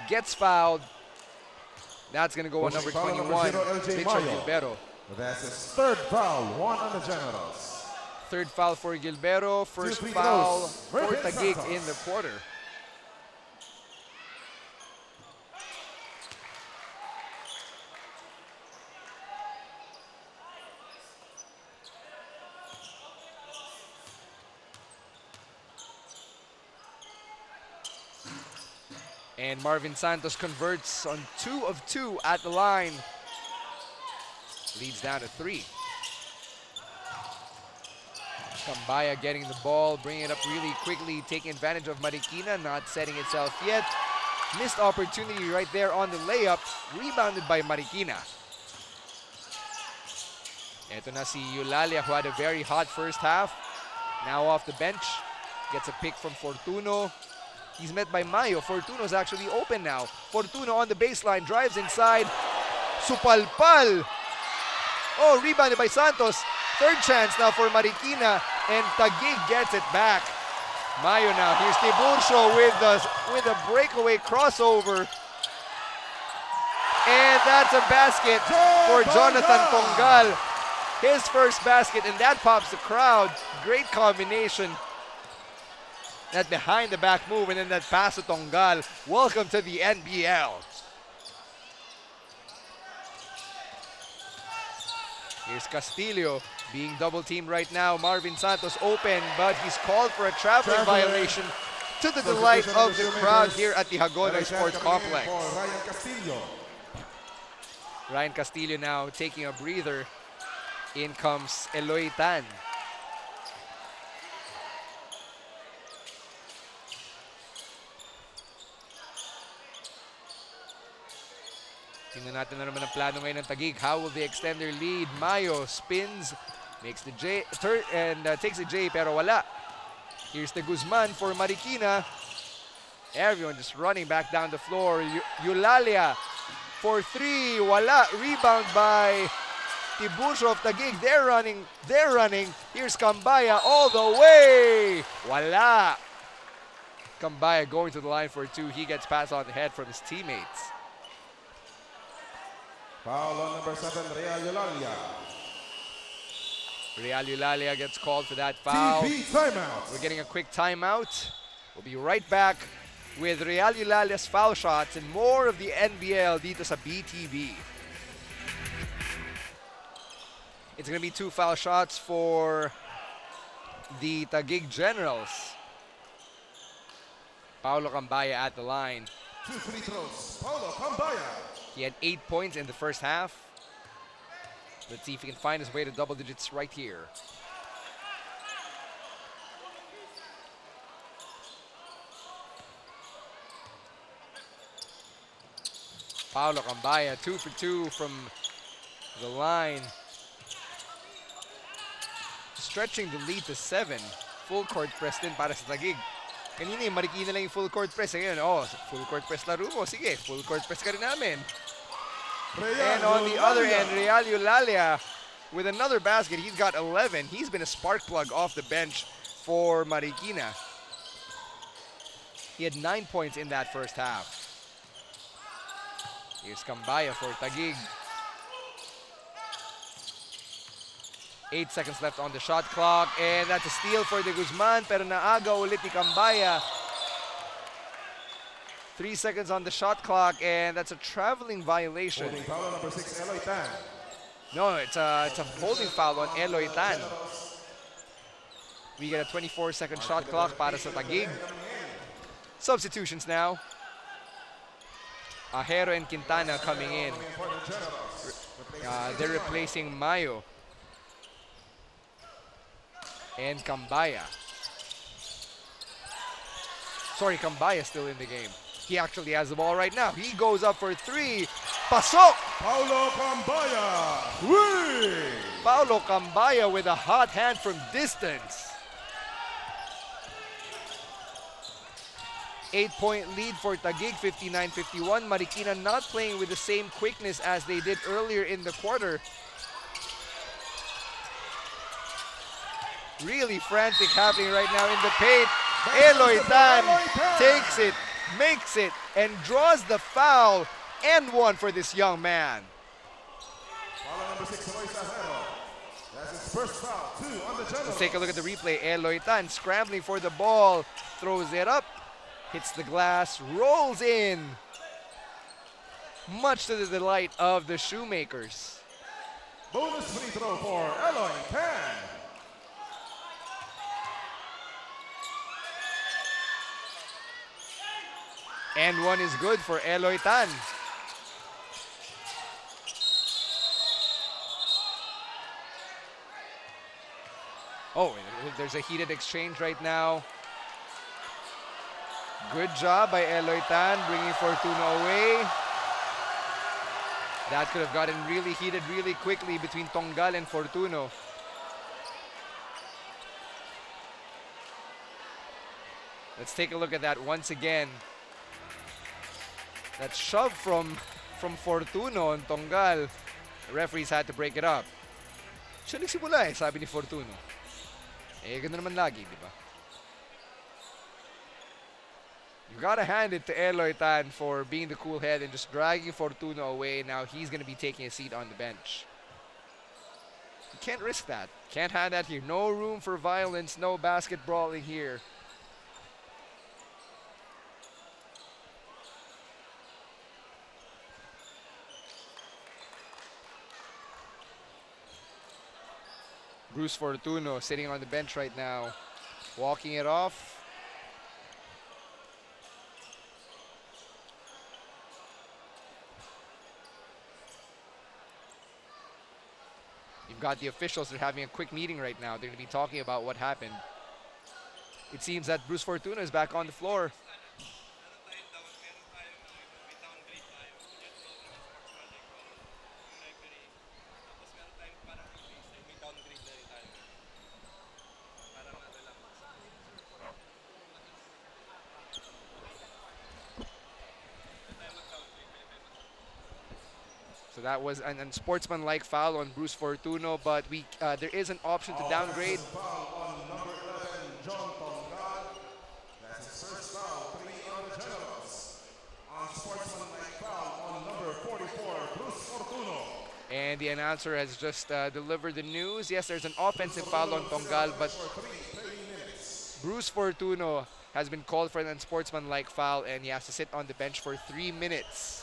Gets fouled. That's going to go on number 21, Richard Gilbero. That's his third foul, 1 on the Generals. Third foul for Gilbero. First foul for Taguig in the quarter. And Marvin Santos converts on 2 of 2 at the line. Leads down to 3. Cambaya getting the ball, bringing it up really quickly, taking advantage of Marikina, not setting itself yet. Missed opportunity right there on the layup, rebounded by Marikina. Ito na si Eulalia, who had a very hot first half. Now off the bench, gets a pick from Fortuno. He's met by Mayo. Fortuno's actually open now. Fortuno on the baseline, drives inside. Supalpal. Oh, rebounded by Santos. Third chance now for Marikina, and Taguig gets it back. Mayo now. Here's Tiburcio with a breakaway crossover. And that's a basket for Jonathan Tongal. His first basket, and that pops the crowd. Great combination. That behind the back move, and then that pass to Tongal. Welcome to the NBL. Here's Castillo being double teamed right now. Marvin Santos open, but he's called for a traveling violation to the delight of the crowd here at the Hagonoy Sports Complex. Ryan Castillo now taking a breather. In comes Eloy Tan. Tingnan natin na naman ang plano ngayon ng Taguig. How will they extend their lead? Mayo spins, makes the J, and takes the J, pero wala. Here's the Guzman for Marikina. Everyone just running back down the floor. Eulalia for 3, wala. Rebound by Tiburcio of Taguig. They're running. Here's Cambaya all the way. Wala. Cambaya going to the line for 2. He gets passed on the head from his teammates. Foul on number 7, Real Eulalia. Real Eulalia gets called for that foul. TV timeout. We're getting a quick timeout. We'll be right back with Real Eulalia's foul shots and more of the NBL dito sa BTV. It's going to be 2 foul shots for the Taguig Generals. Paulo Cambaya at the line. 2 free throws. Paulo Cambaya. He had 8 points in the first half. Let's see if he can find his way to double digits right here. Paulo Cambaya, 2 for 2 from the line. Stretching the lead to 7. Full court press din para sa Taguig. Kanina yung Marikina lang yung full court press. Ngayon, full court press laro mo. Sige, full court press ka rin namin. And on the other end, Real Eulalia with another basket. He's got 11. He's been a spark plug off the bench for Marikina. He had 9 points in that first half. Here's Cambaya for Taguig. 8 seconds left on the shot clock. And that's a steal for De Guzman. Pero naaga ulit ni Cambaya. 3 seconds on the shot clock. And that's a traveling violation. Holding foul on number 6, Eloy Tan. No, it's a holding foul on Eloy Tan. We get a 24-second shot clock para sa Taguig. Substitutions now. Ajero and Quintana coming in. They're replacing Mayo. And Cambaya. Sorry, Cambaya still in the game. He actually has the ball right now. He goes up for 3. Pasok! Paulo Cambaya. Win! Paulo Cambaya with a hot hand from distance. 8-point lead for Taguig, 59-51. Marikina not playing with the same quickness as they did earlier in the quarter. Really frantic happening right now in the paint. Eloy Tan takes it, makes it, and draws the foul. And one for this young man. Foul number 6, Eloy Sajero. That's his first foul. 2 on the Generals. Let's take a look at the replay. Eloy Tan scrambling for the ball, throws it up, hits the glass, rolls in. Much to the delight of the Shoemakers. Bonus free throw for Eloy Tan. And one is good for Eloy Tan. Oh, there's a heated exchange right now. Good job by Eloy Tan bringing Fortuna away. That could have gotten really heated really quickly between Tongal and Fortuno. Let's take a look at that once again. That shove from Fortuno and Tongal. The referees had to break it up. Siya nagsimula sabi ni Fortuno. Ganda naman lagi, di ba? You gotta hand it to Eloy Tan for being the cool head and just dragging Fortuno away. Now he's gonna be taking a seat on the bench. You can't risk that. Can't have that here. No room for violence, no basket brawling here. Bruce Fortuno sitting on the bench right now, walking it off. You've got the officials. They're having a quick meeting right now. They're going to be talking about what happened. It seems that Bruce Fortuno is back on the floor. So that was an unsportsmanlike foul on Bruce Fortuno, but there is an option to downgrade. Foul on number 11, John Tongal. That's his first foul, 3 on the Generals. Unsportsmanlike foul on number 44, Bruce Fortuno. And the announcer has just delivered the news. Yes, there's an offensive foul on Tongal, but Bruce Fortuno has been called for an unsportsmanlike foul, and he has to sit on the bench for 3 minutes.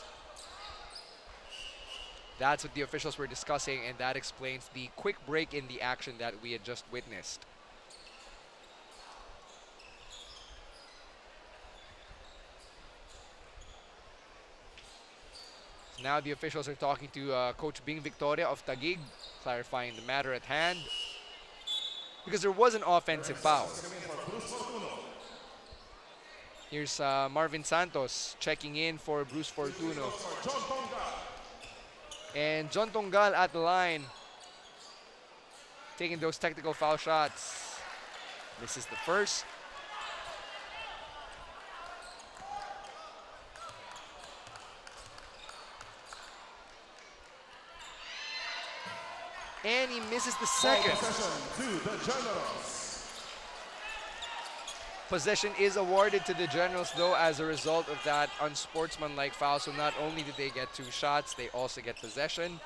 That's what the officials were discussing, and that explains the quick break in the action that we had just witnessed. Now the officials are talking to Coach Bing Victoria of Taguig, clarifying the matter at hand. Because there was an offensive foul. Here's Marvin Santos checking in for Bruce Fortuno. And John Tongal at the line, taking those technical foul shots. This is the first. And he misses the second. Possession is awarded to the Generals though as a result of that unsportsmanlike foul. So not only did they get 2 shots, they also get possession.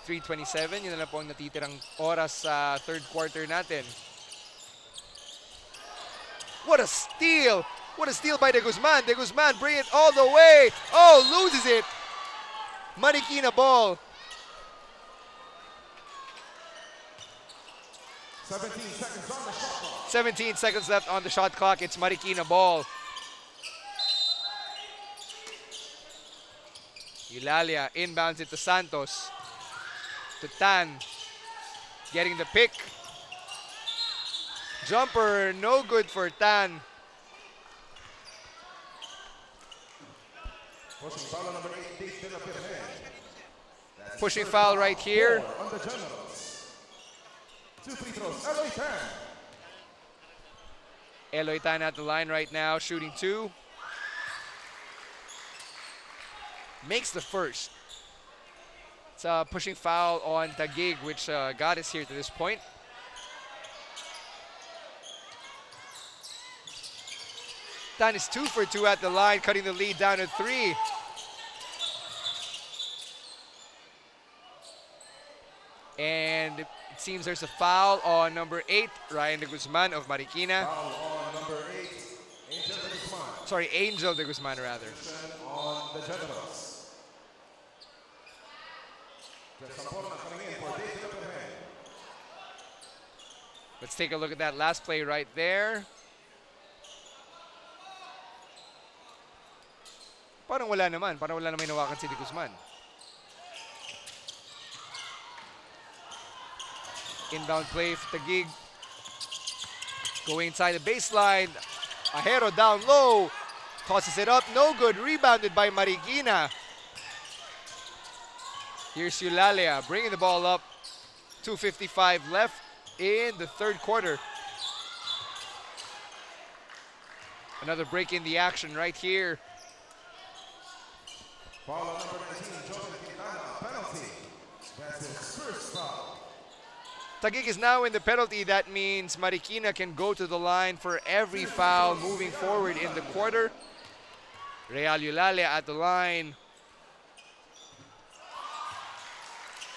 3:27, yun na lang po ang natitirang oras sa third quarter natin. What a steal! What a steal by De Guzman. De Guzman bring it all the way. Oh, loses it. Marikina ball. 17 seconds on the shot clock. 17 seconds left on the shot clock. It's Marikina ball. Eulalia inbounds it to Santos. To Tan. Getting the pick. Jumper, no good for Tan. Pushing foul number 8, Pushing foul right here. on the Generals. 2 free throws, Eloy Tan. Eloy Tan at the line right now, shooting 2. Makes the first. It's a pushing foul on Taguig, which got us here to this point. Tan is 2 for 2 at the line, cutting the lead down to 3. And it seems there's a foul on number 8, Ryan De Guzman of Marikina. Foul on number 8, Angel De Guzman. Sorry, Angel De Guzman rather. On the Generals. Coming in for Dave De Guzman. Let's take a look at that last play right there. Parang wala naman. Parang wala naman hinawakan si De Guzman. Inbound play for Taguig. Going inside the baseline. Ajero down low. Tosses it up. No good. Rebounded by Marikina. Here's Eulalia bringing the ball up. 2:55 left in the third quarter. Another break in the action right here. Foul on number 19, Joseph Quintana, penalty. That's his first foul. Taguig is now in the penalty. That means Marikina can go to the line for every foul moving forward in the quarter. Real Eulalia at the line.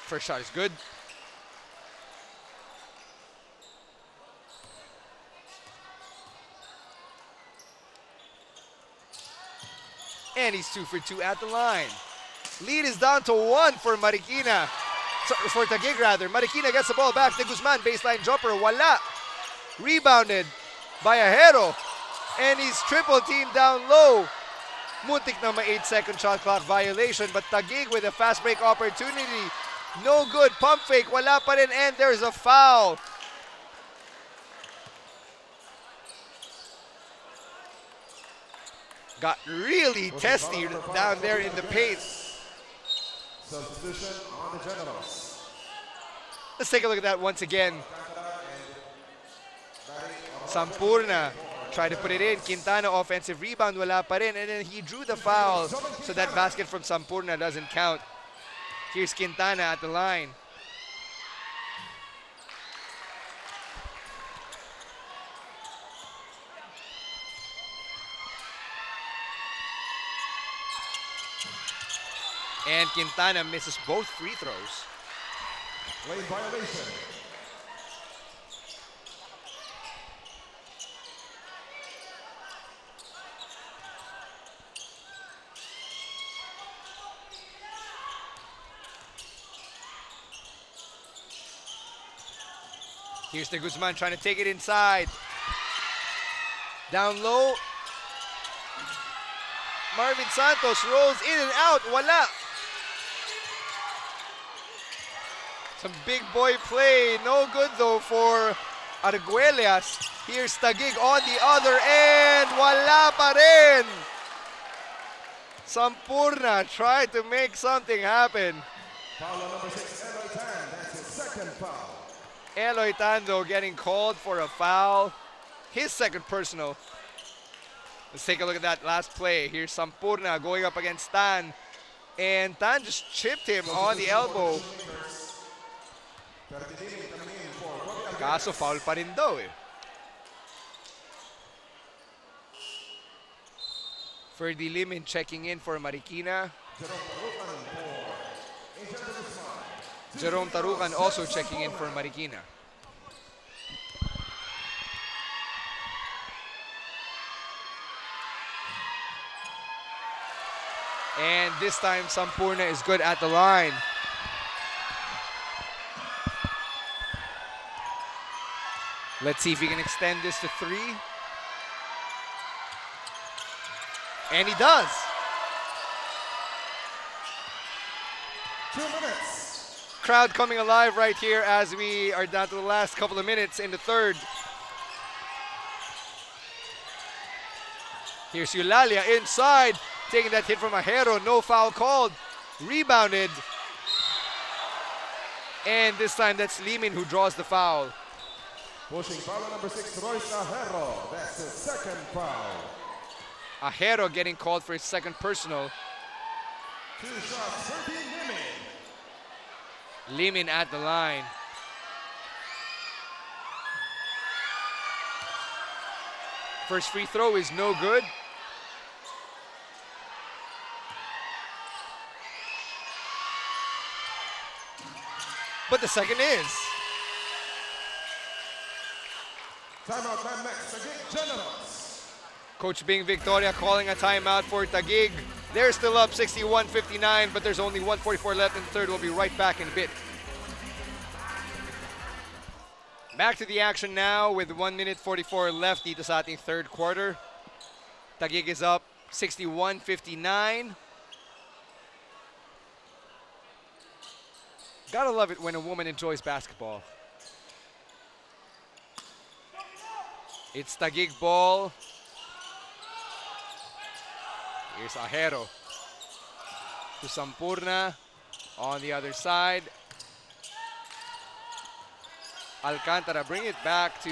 First shot is good. And he's 2 for 2 at the line. Lead is down to 1 for Marikina. For Taguig rather. Marikina gets the ball back. De Guzman, baseline jumper. Wala. Rebounded by Ajero. And he's triple teamed down low. Muntik na ma 8-second shot clock violation. But Taguig with a fast break opportunity. No good. Pump fake. Wala pa rin. And there's a foul. Got really testy down there in the paint. Substitution on the Generals. Let's take a look at that once again. Sampurna tried to put it in. Quintana offensive rebound, wala pa rin. And then he drew the foul, so that basket from Sampurna doesn't count. Here's Quintana at the line. And Quintana misses both free throws. Lane violation. Here's De Guzman trying to take it inside. Down low. Marvin Santos rolls in and out. Wala. Some big boy play. No good though for Arguelles. Here's Taguig on the other end. Wala pa rin. Sampurna tried to make something happen. Foul on number 6, Eloy Tan. That's his second foul. Eloy Tando getting called for a foul. His second personal. Let's take a look at that last play. Here's Sampurna going up against Tan. And Tan just chipped him on the elbow. Kaso foul pa rin daw eh. Ferdy Limin checking in for Marikina. Jerome Tarucan also checking in for Marikina. And this time Sampurna is good at the line. Let's see if he can extend this to 3. And he does. 2 minutes. Crowd coming alive right here as we are down to the last couple of minutes in the third. Here's Eulalia inside, taking that hit from Ajero. No foul called. Rebounded. And this time that's Limin who draws the foul. Pushing foul on number 6, Royce Ajero. That's his second foul. Ajero getting called for his second personal. 2 shots, Ferdy Limin. Limin at the line. First free throw is no good. But the second is. Timeout man next, Taguig Generals. Coach Bing Victoria calling a timeout for Taguig. They're still up 61-59, but there's only 1:44 left in the third. We'll be right back in a bit. Back to the action now with 1 minute 44 left dito sa ating third quarter. Taguig is up 61-59. Gotta love it when a woman enjoys basketball. It's Taguig ball. Here's Ajero to Sampurna on the other side. Alcantara bring it back to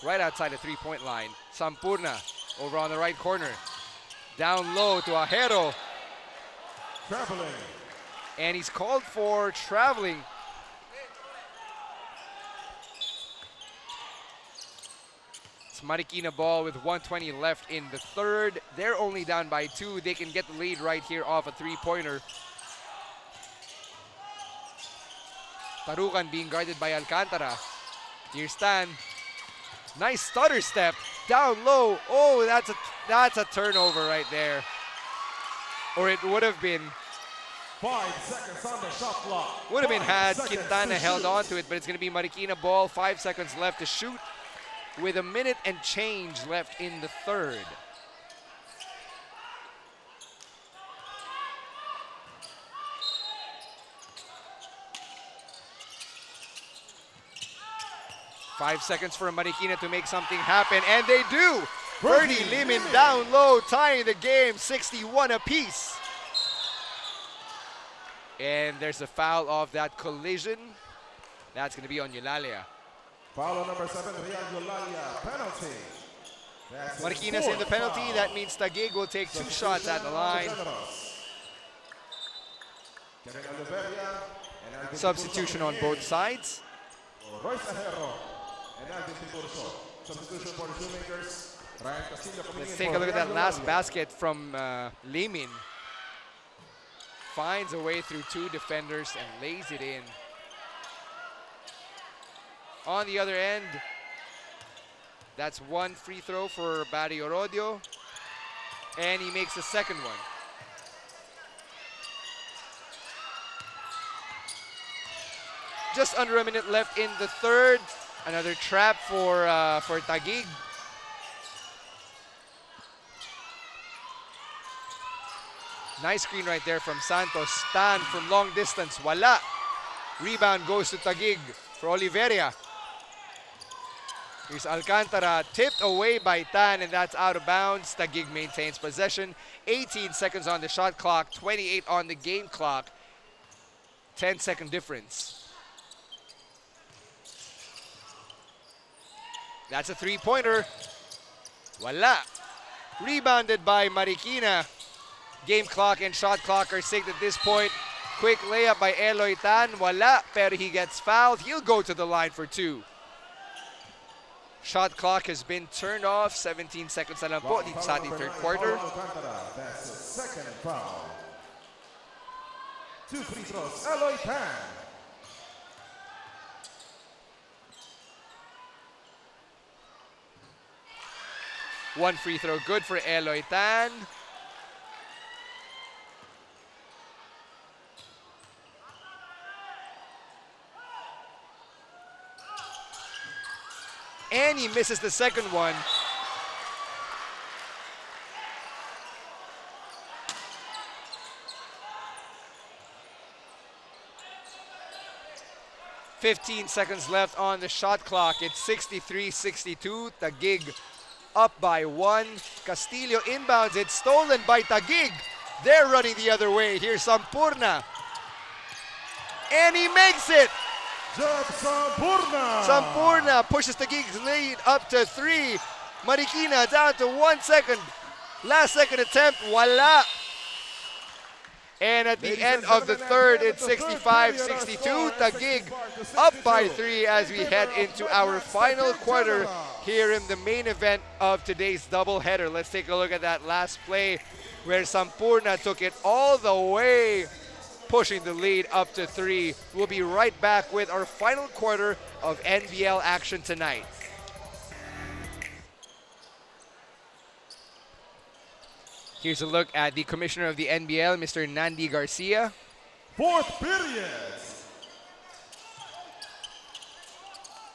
right outside the three-point line. Sampurna over on the right corner. Down low to Ajero. Traveling. And he's called for traveling. It's Marikina ball with 1:20 left in the third. They're only down by 2. They can get the lead right here off a three-pointer. Tarucan being guarded by Alcantara. Here's Tan. Nice stutter step. Down low. Oh, that's a turnover right there. Or it would have been. 5 seconds on the shot clock. Would have been had 5 seconds Quintana to held shoot. on to it, but it's going to be Marikina ball. 5 seconds left to shoot with a minute and change left in the third. Five seconds for Marikina to make something happen, and they do. Ferdy Limin down low, tying the game 61 apiece. And there's a foul off that collision. That's going to be on Eulalia. Foul on number 7, Riyad Eulalia. Penalty. That's his Marikina's in the fourth penalty. foul. That means Taguig will take 2 shots at the line. Substitution on both sides. Royce Ajero and Alvin Tiburcio. Substitution for the Shoemakers. Ryan Castillo coming Let's in take for a look at that Riyad last Eulalia. basket from Limin. Finds a way through 2 defenders and lays it in. On the other end, that's 1 free throw for Barrio Rodio. And he makes the second one. Just under a minute left in the third. Another trap for Taguig. Nice screen right there from Santos. Tan from long distance. Wala. Rebound goes to Taguig for Oliveria. Here's Alcantara, tipped away by Tan, and that's out of bounds. Taguig maintains possession. 18 seconds on the shot clock, 28 on the game clock. 10-second difference. That's a three-pointer. Wala. Rebounded by Marikina. Game clock and shot clock are synced at this point. Quick layup by Eloy Tan. Wala, pero he gets fouled. He'll go to the line for two. Shot clock has been turned off. 17 seconds na lang po dito sa ating third quarter. That's the second foul. 2 free throws, Eloy Tan. One free throw good for Eloy Tan. And he misses the second one. "15 seconds left on the shot clock. It's 63-62. Taguig up by 1. Castillo inbounds. It's stolen by Taguig. They're running the other way. Here's Sampurna. And he makes it. Sampurna pushes Taguig's lead up to 3. Marikina down to 1 second. Last second attempt, wala. And at the end of the third, it's 65-62. Taguig up by 3 as we head into our final quarter here in the main event of today's doubleheader. Let's take a look at that last play where Sampurna took it all the way, pushing the lead up to 3. We'll be right back with our final quarter of NBL action tonight. Here's a look at the commissioner of the NBL, Mr. Nandi Garcia. Fourth period.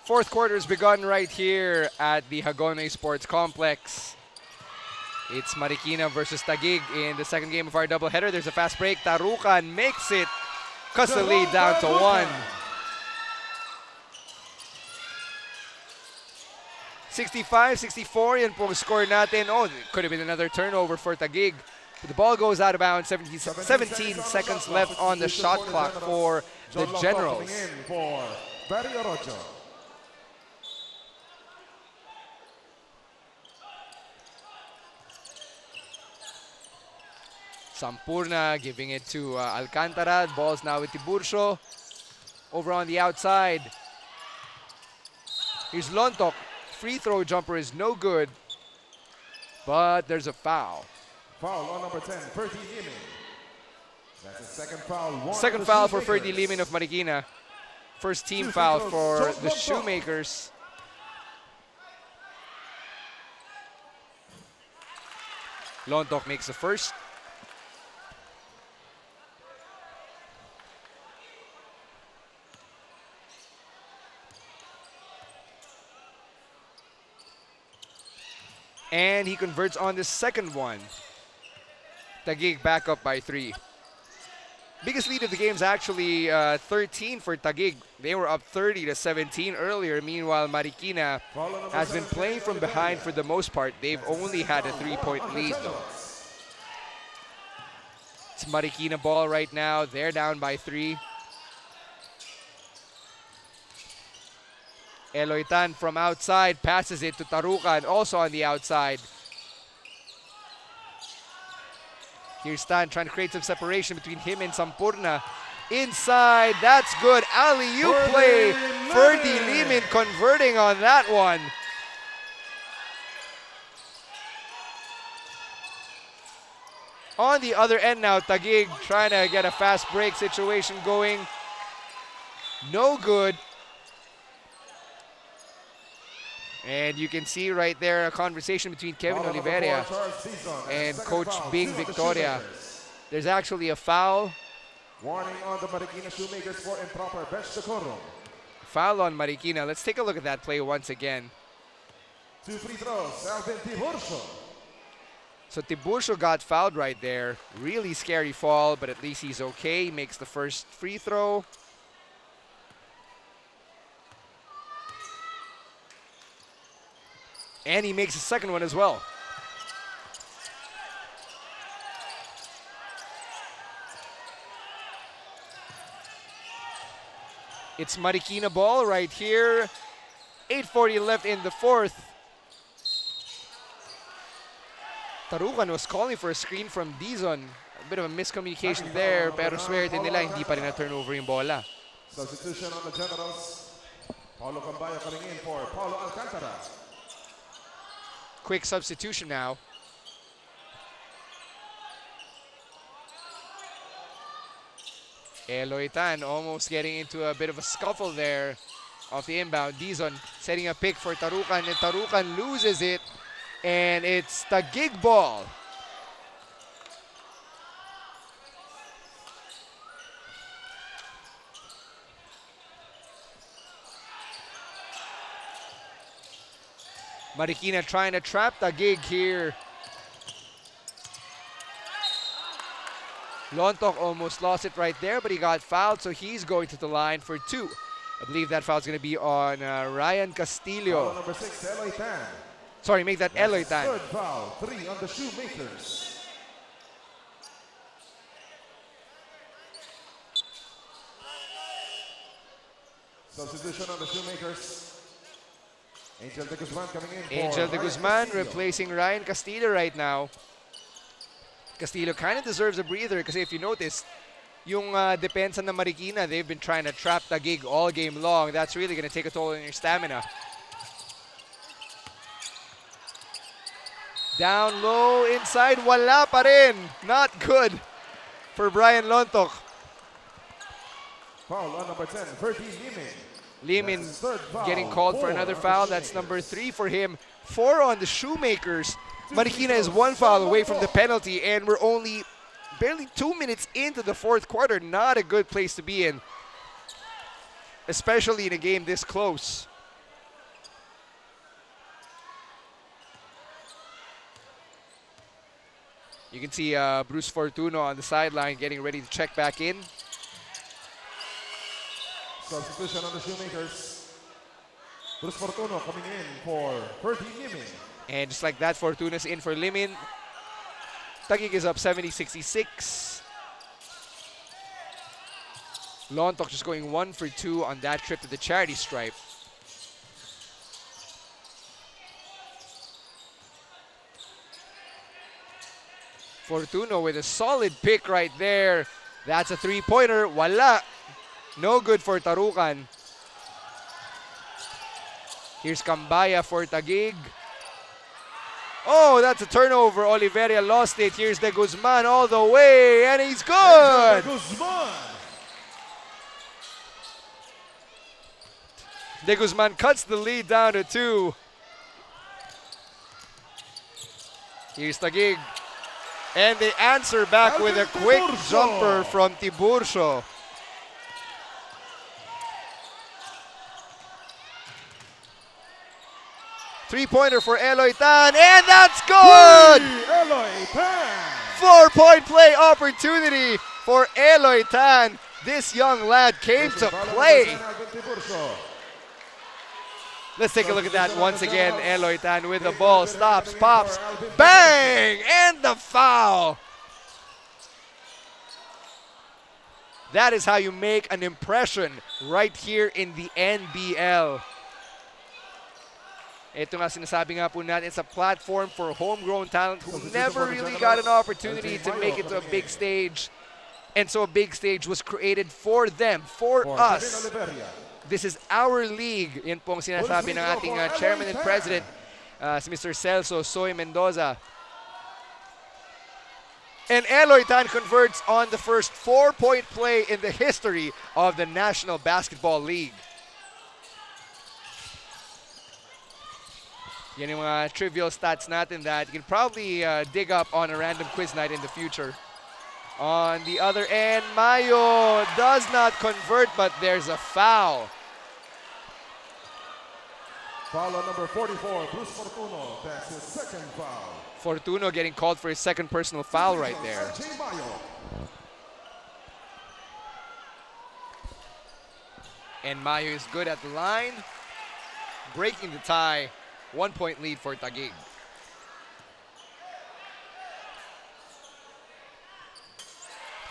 Fourth quarter has begun right here at the Hagonoy Sports Complex. It's Marikina versus Taguig in the second game of our doubleheader. There's a fast break. Tarukan makes it, cuts the lead down to 1. 65-64, yan pong score natin. Oh, it could have been another turnover for Taguig. But the ball goes out of bounds. 17 seconds left on the shot clock for the Generals. Sampurna giving it to Alcantara. Ball's now with Tiburcio. Over on the outside. Here's Lontok. Free throw jumper is no good, but there's a foul. Foul on number 10, Ferdy Limin. That's the second foul. Second foul for Ferdy Limin of Marikina. First team foul for the Shoemakers. Lontok makes the first. And he converts on the second one. Taguig back up by 3. Biggest lead of the game is actually 13 for Taguig. They were up 30-17 earlier. Meanwhile, Marikina has been playing from behind for the most part. They've only had a 3-point lead though. It's Marikina ball right now. They're down by 3. Eloy Tan from outside passes it to Tarukan, also on the outside. Here's Tan trying to create some separation between him and Sampurna. Inside, that's good. Alley-oop play. Ferdy Limin converting on that one. On the other end now, Taguig trying to get a fast break situation going. No good. And you can see right there a conversation between Kevin Oliveria and Coach Bing Victoria. There's actually a foul. Warning on the Marikina Shoemakers for improper bench decorum. Foul on Marikina. Let's take a look at that play once again. 2 free throws, Alvin Tiburcio. So Tiburcio got fouled right there. Really scary fall, but at least he's okay. He makes the first free throw. And he makes a second one as well. It's Marikina ball right here. 8:40 left in the fourth. Tarukan was calling for a screen from Dizon. A bit of a miscommunication there, pero swerte nila hindi pa rin na-turnover yung bola. Substitution on the Generals. Paulo Cambaya coming in for Paulo Alcantara. Quick substitution now. Eloy Tan almost getting into a bit of a scuffle there off the inbound. Dizon setting a pick for Tarukan, and Tarukan loses it. And it's Taguig ball. Marikina trying to trap Taguig here. Lontok almost lost it right there, but he got fouled, so he's going to the line for two. I believe that foul's going to be on Ryan Castillo. Number 6, Eloy Tan. Sorry, make that Eloy Tan. Third foul, 3 on the Shoemakers. Substitution on the Shoemakers. Angel de Guzman coming in. Angel de Guzman replacing Ryan Castillo right now. Castillo kind of deserves a breather because if you notice, yung depensa ng Marikina, they've been trying to trap Taguig all game long. That's really going to take a toll on your stamina. Down low, inside, wala pa rin. Not good for Brian Lontok. Foul on number 10, Verdi Limin. Limin getting called for another foul. That's number 3 for him. 4 on the Shoemakers. Marikina is 1 foul away from the penalty, and we're only barely 2 minutes into the fourth quarter. Not a good place to be in, especially in a game this close. You can see Bruce Fortuno on the sideline getting ready to check back in. Substitution on the Shoemakers. Bruce Fortuno coming in for Verdi Limin. And just like that, Fortuna's in for Limin. Taguig is up 70-66. Lontok just going 1 for 2 on that trip to the charity stripe. Fortuno with a solid pick right there. That's a 3-pointer. Wala. No good for Tarukan. Here's Cambaya for Taguig. Oh, that's a turnover. Oliveria lost it. Here's De Guzman all the way, and he's good. De Guzman cuts the lead down to 2. Here's Taguig. And they answer back with a quick jumper from Tiburcio. Three-pointer for Eloy Tan, and that's good! Eloy Tan! 4-point play opportunity for Eloy Tan. This young lad came to play. Let's take a look at that once again. Eloy Tan with the ball, stops, pops, bang, and the foul. That is how you make an impression right here in the NBL. Ito nga sinasabi nga po natin, it's a platform for homegrown talent who never really got an opportunity to make it to a big stage. And so a big stage was created for them, for us. This is our league. Yan pong sinasabi ng ating chairman and president, si Mr. Celso Soy Mendoza. And Eloy Tan converts on the first 4-point play in the history of the National Basketball League. Yan yung mga trivial stats natin that you can probably dig up on a random quiz night in the future. On the other end, Mayo does not convert, but there's a foul. Foul on number 44, Bruce Fortuno. That's his second foul. Fortuno getting called for his second personal foul right there. And Mayo is good at the line, breaking the tie. 1 point lead for Taguig.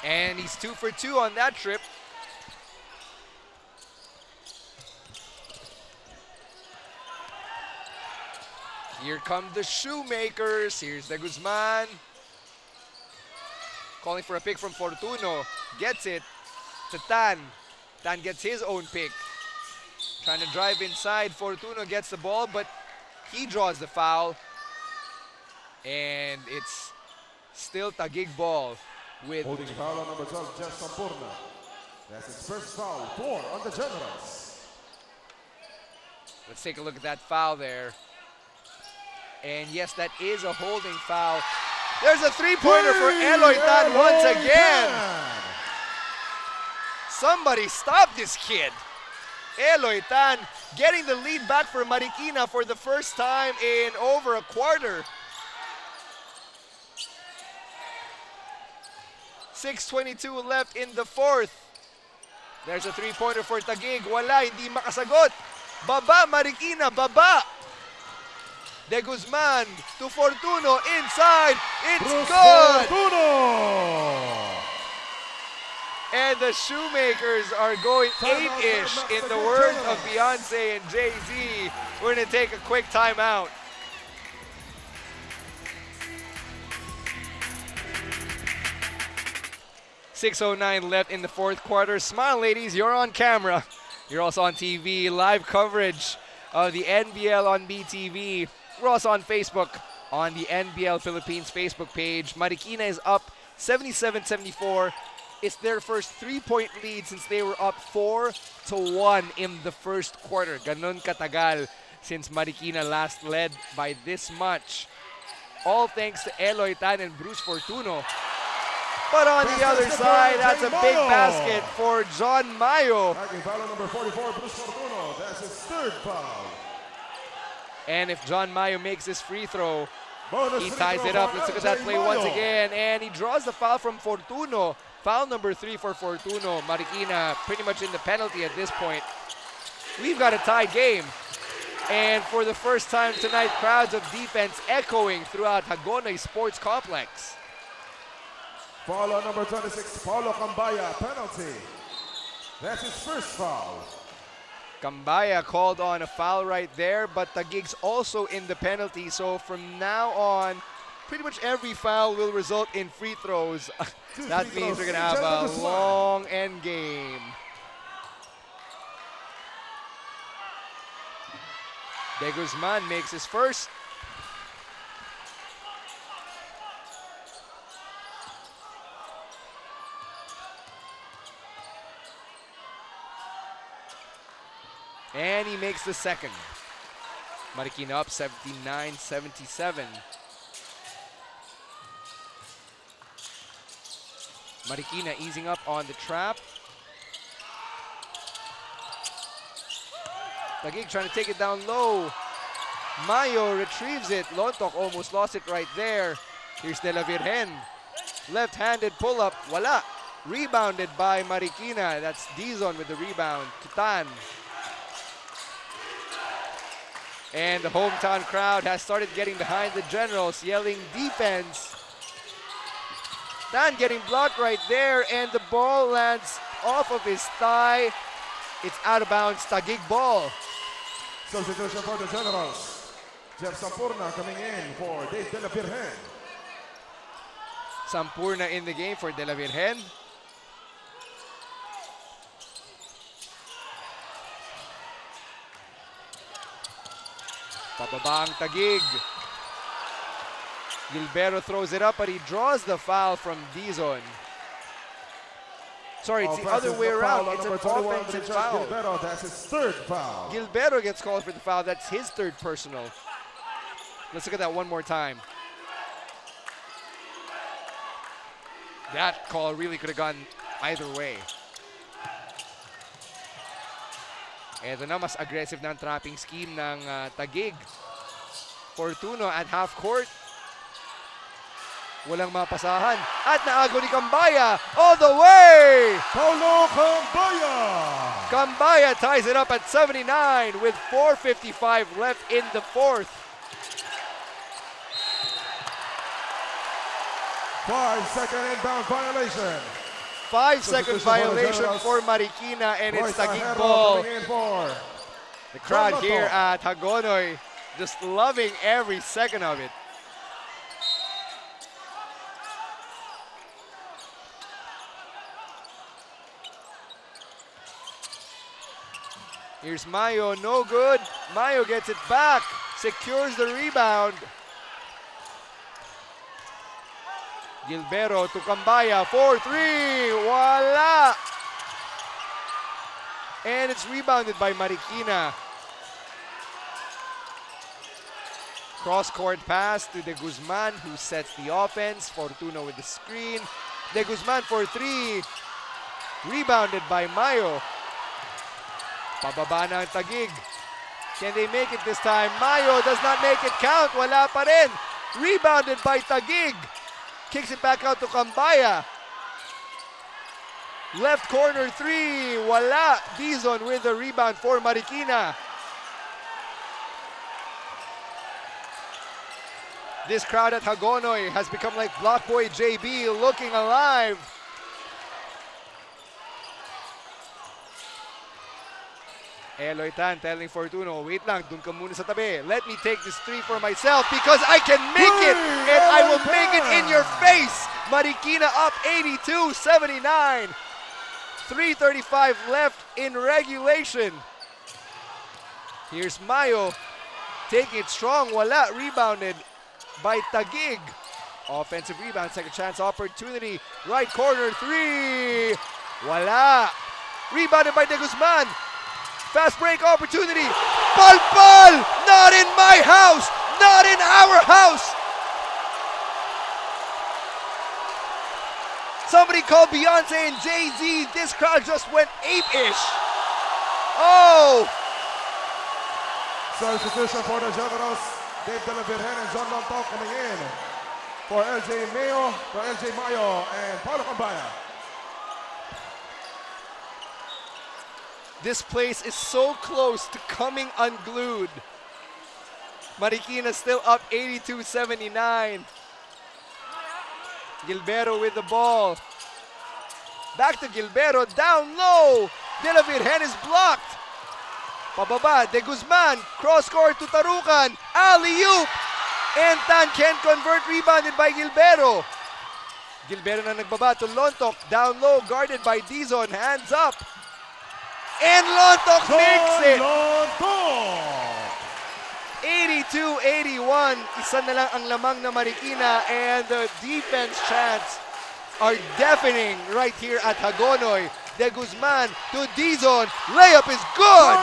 And he's 2 for 2 on that trip. Here come the Shoemakers. Here's the Guzman. Calling for a pick from Fortuno. Gets it to Tan. Tan gets his own pick. Trying to drive inside. Fortuno gets the ball, but he draws the foul. And it's still Taguig ball with... Holding foul on number 12, Jeff Sampurna. That's his first foul, 4 on the Generals. Let's take a look at that foul there. And yes, that is a holding foul. There's a three-pointer for Eloy Tan once again. Somebody stop this kid. Eloy Tan getting the lead back for Marikina for the first time in over a quarter. 6:22 left in the fourth. There's a three-pointer for Taguig. Wala, hindi makasagot. Baba, Marikina, baba. De Guzman to Fortuno inside. It's good. Fortuno. And the Shoemakers are going ape-ish in the words of Beyonce and Jay-Z. We're going to take a quick timeout. .609 left in the fourth quarter. Smile, ladies, you're on camera. You're also on TV. Live coverage of the NBL on BTV. We're also on Facebook on the NBL Philippines Facebook page. Marikina is up 77-74. It's their first three-point lead since they were up 4-1 in the first quarter. Ganon katagal since Marikina last led by this much. All thanks to Eloy Tan and Bruce Fortuno. But on the other side, that's a big basket for John Mayo. Foul number 44, Bruce Fortuno. That's his third foul. And if John Mayo makes his free throw, Bonus he free ties throw it up. for Let's look at that LJ play once Mayo. again. And he draws the foul from Fortuno. Foul number 3 for Fortuno. Marikina pretty much in the penalty at this point. We've got a tied game. And for the first time tonight, crowds of defense echoing throughout Hagonoy Sports Complex. Foul on number 26, Paulo Cambaya, penalty. That's his first foul. Cambaya called on a foul right there, but Taguig's also in the penalty. So from now on, pretty much every foul will result in free throws. That means we're going to have a long end game. De Guzman makes his first. And he makes the second. Marikina up 79-77. Marikina easing up on the trap. Taguig trying to take it down low. Mayo retrieves it. Lontok almost lost it right there. Here's De La Virgen. Left-handed pull-up. Wala. Rebounded by Marikina. That's Dizon with the rebound. To Tan. And the hometown crowd has started getting behind the Generals, yelling defense. Tan getting blocked right there, and the ball lands off of his thigh. It's out of bounds, Taguig ball. Substitution for the Generals. Jeff Sampurna coming in for Dave De La Virgen. Sampurna in the game for De La Virgen. Pababa ang Taguig. Gilbero throws it up, but he draws the foul from Dizon. Sorry, it's the other way around. It's an offensive foul. Gilbero, that's his third foul. Gilbero gets called for the foul. That's his third personal. Let's look at that one more time. That call really could have gone either way. Ito na, mas aggressive na ang trapping scheme ng Taguig. Fortuno at half court. Walang mapasahan. At naago ni Cambaya all the way! Paulo Cambaya! Cambaya ties it up at 79 with 4:55 left in the fourth. 5-second inbound violation. 5-second violation for Marikina, and it's Taguig ball. The crowd here at Hagonoy just loving every second of it. Here's Mayo, no good. Mayo gets it back, secures the rebound. Gilbero to Cambaya, 4-3, wala! And it's rebounded by Marikina. Cross-court pass to De Guzman, who sets the offense. Fortuna with the screen. De Guzman for 3, rebounded by Mayo. Pababa na ang Taguig. Can they make it this time? Mayo does not make it count. Wala pa rin. Rebounded by Taguig. Kicks it back out to Cambaya. Left corner 3. Wala. Dizon with the rebound for Marikina. This crowd at Hagonoy has become like Block Boy JB looking alive. Eloy Tan telling Fortuno, wait lang, dun ka muna sa tabi. Let me take this 3 for myself because I can make it and I will make it in your face. Marikina up 82-79. 3:35 left in regulation. Here's Mayo taking it strong. Wala, rebounded by Taguig. Offensive rebound, second chance opportunity. Right corner 3. Wala. Rebounded by De Guzman. Fast break opportunity. Palpal! Not in my house! Not in our house! Somebody called Beyonce and Jay-Z. This crowd just went ape-ish. Oh! Substitution for the Generals. Dave De La Virgen and John Lontok coming in. For LJ Mayo, and Paulo Cambaya. This place is so close to coming unglued. Marikina still up 82-79. Gilbero with the ball. Back to Gilbero, down low. De La Virgen is blocked. Pababa, De Guzman, cross-court to Tarukan. Alley-oop. And Tan can convert, rebounded by Gilbero. Gilbero na nagbaba to Lontok. Down low, guarded by Dizon. Hands up. And Lontok makes it! 82-81. Isa na lang ang lamang na Marikina, and the defense chants are deafening right here at Hagonoy. De Guzman to Dizon. Layup is good!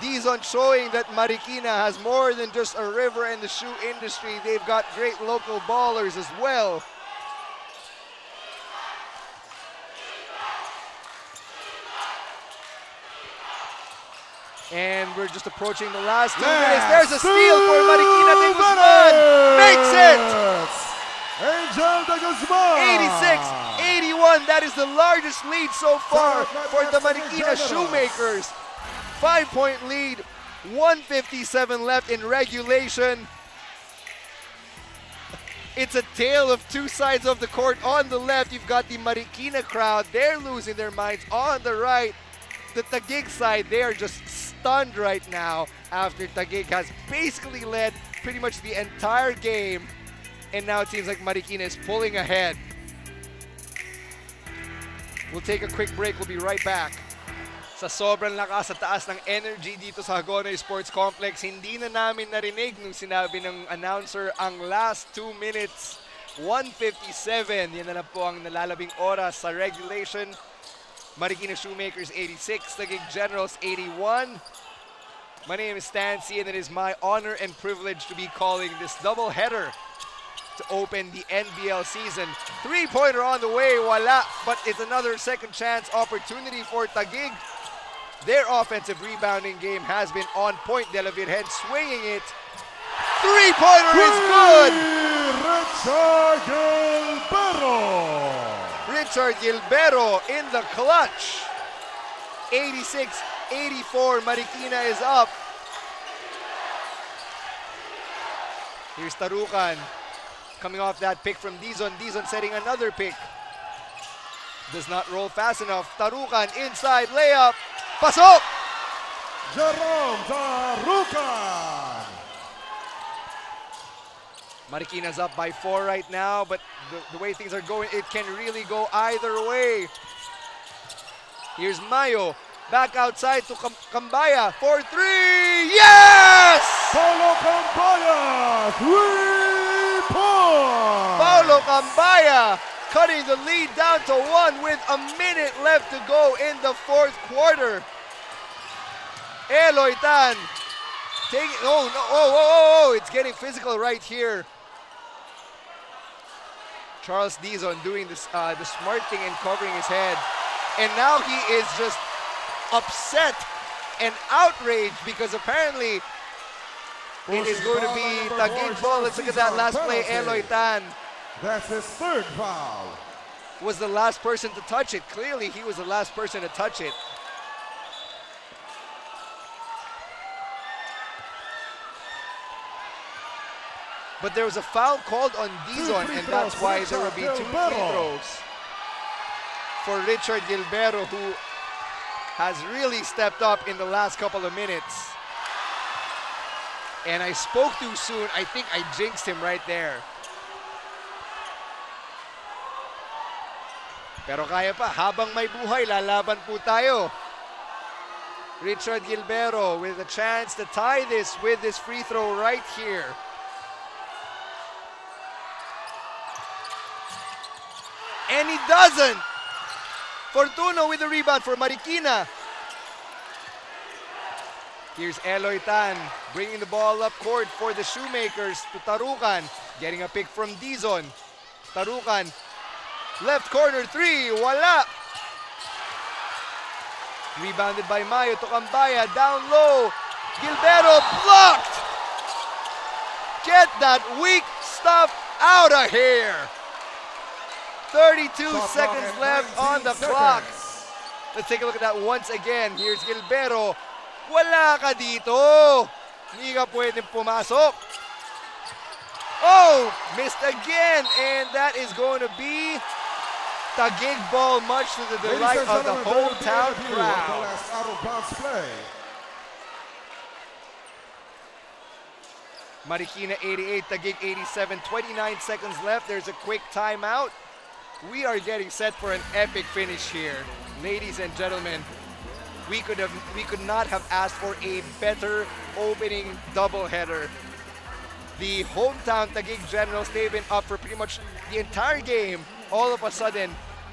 Dizon showing that Marikina has more than just a river in the shoe industry. They've got great local ballers as well. And we're just approaching the last 2 minutes. There's a steal for Marikina. De Guzman makes it! Angel De Guzman! 86-81. That is the largest lead so far for the Marikina Shoemakers. 5-point lead, 1:57 left in regulation. It's a tale of two sides of the court. On the left, you've got the Marikina crowd. They're losing their minds. On the right, the Taguig side, they are just stunned right now after Taguig has basically led pretty much the entire game, and now it seems like Marikina is pulling ahead. We'll take a quick break. We'll be right back. Sa sobrang lakas sa taas ng energy dito sa Hagonoy Sports Complex, hindi na namin narinig nung sinabi ng announcer ang last 2 minutes. 1:57. Yan na po ang nalalabing oras sa regulation. Marikina Shoemakers 86, Taguig Generals 81. My name is Stan C, and it is my honor and privilege to be calling this doubleheader to open the NBL season. 3-pointer on the way, wala, but it's another second chance opportunity for Taguig. Their offensive rebounding game has been on point. De La Virgen swinging it Three-pointer is good. Richard Gilbero. Richard Gilbero in the clutch. 86-84. Marikina is up. Here's Tarukan coming off that pick from Dizon. Dizon setting another pick. Does not roll fast enough. Tarukan inside layup. Pasok! Jerome Tarukan. Marikina's up by 4 right now, but the way things are going, it can really go either way. Here's Mayo. Back outside to Cambaya for 3. Yes! Paulo Cambaya, 3-point. Paulo Cambaya cutting the lead down to 1 with a minute left to go in the 4th quarter. Eloy Tan taking, oh, no, oh, it's getting physical right here. Charles Dizon doing this, the smart thing and covering his head. And now he is just upset and outraged because apparently it is going to be Taguig ball. Let's look at that last play. Eloy Tan. That's his 3rd foul. Was the last person to touch it. Clearly, he was the last person to touch it. But there was a foul called on Dizon, and that's why there will be 2 free throws for Richard Gilbero, who has really stepped up in the last couple of minutes. And I spoke too soon. I think I jinxed him right there. Pero kaya pa, habang may buhay, lalaban po tayo. Richard Gilbero with a chance to tie this with this free throw right here. And he doesn't. Fortuno with the rebound for Marikina. Here's Eloy Tan bringing the ball up court for the Shoemakers to Tarukan. Getting a pick from Dizon. Tarukan, left corner 3, wala. Rebounded by Mayo to Cambaya, down low. Gilbero blocked. Get that weak stuff out of here. 32 seconds left on the clock. Let's take a look at that once again. Here's Gilbero. Wala ka dito. Hindi ka pwedeng pumasok. Oh, missed again. And that is going to be Taguig ball, much to the delight of the hometown crowd. The last out-of-bounds play. Marikina 88, Taguig 87, 29 seconds left. There's a quick timeout. We are getting set for an epic finish here. Ladies and gentlemen, we could not have asked for a better opening doubleheader. The hometown Taguig Generals, they've been up for pretty much the entire game. All of a sudden,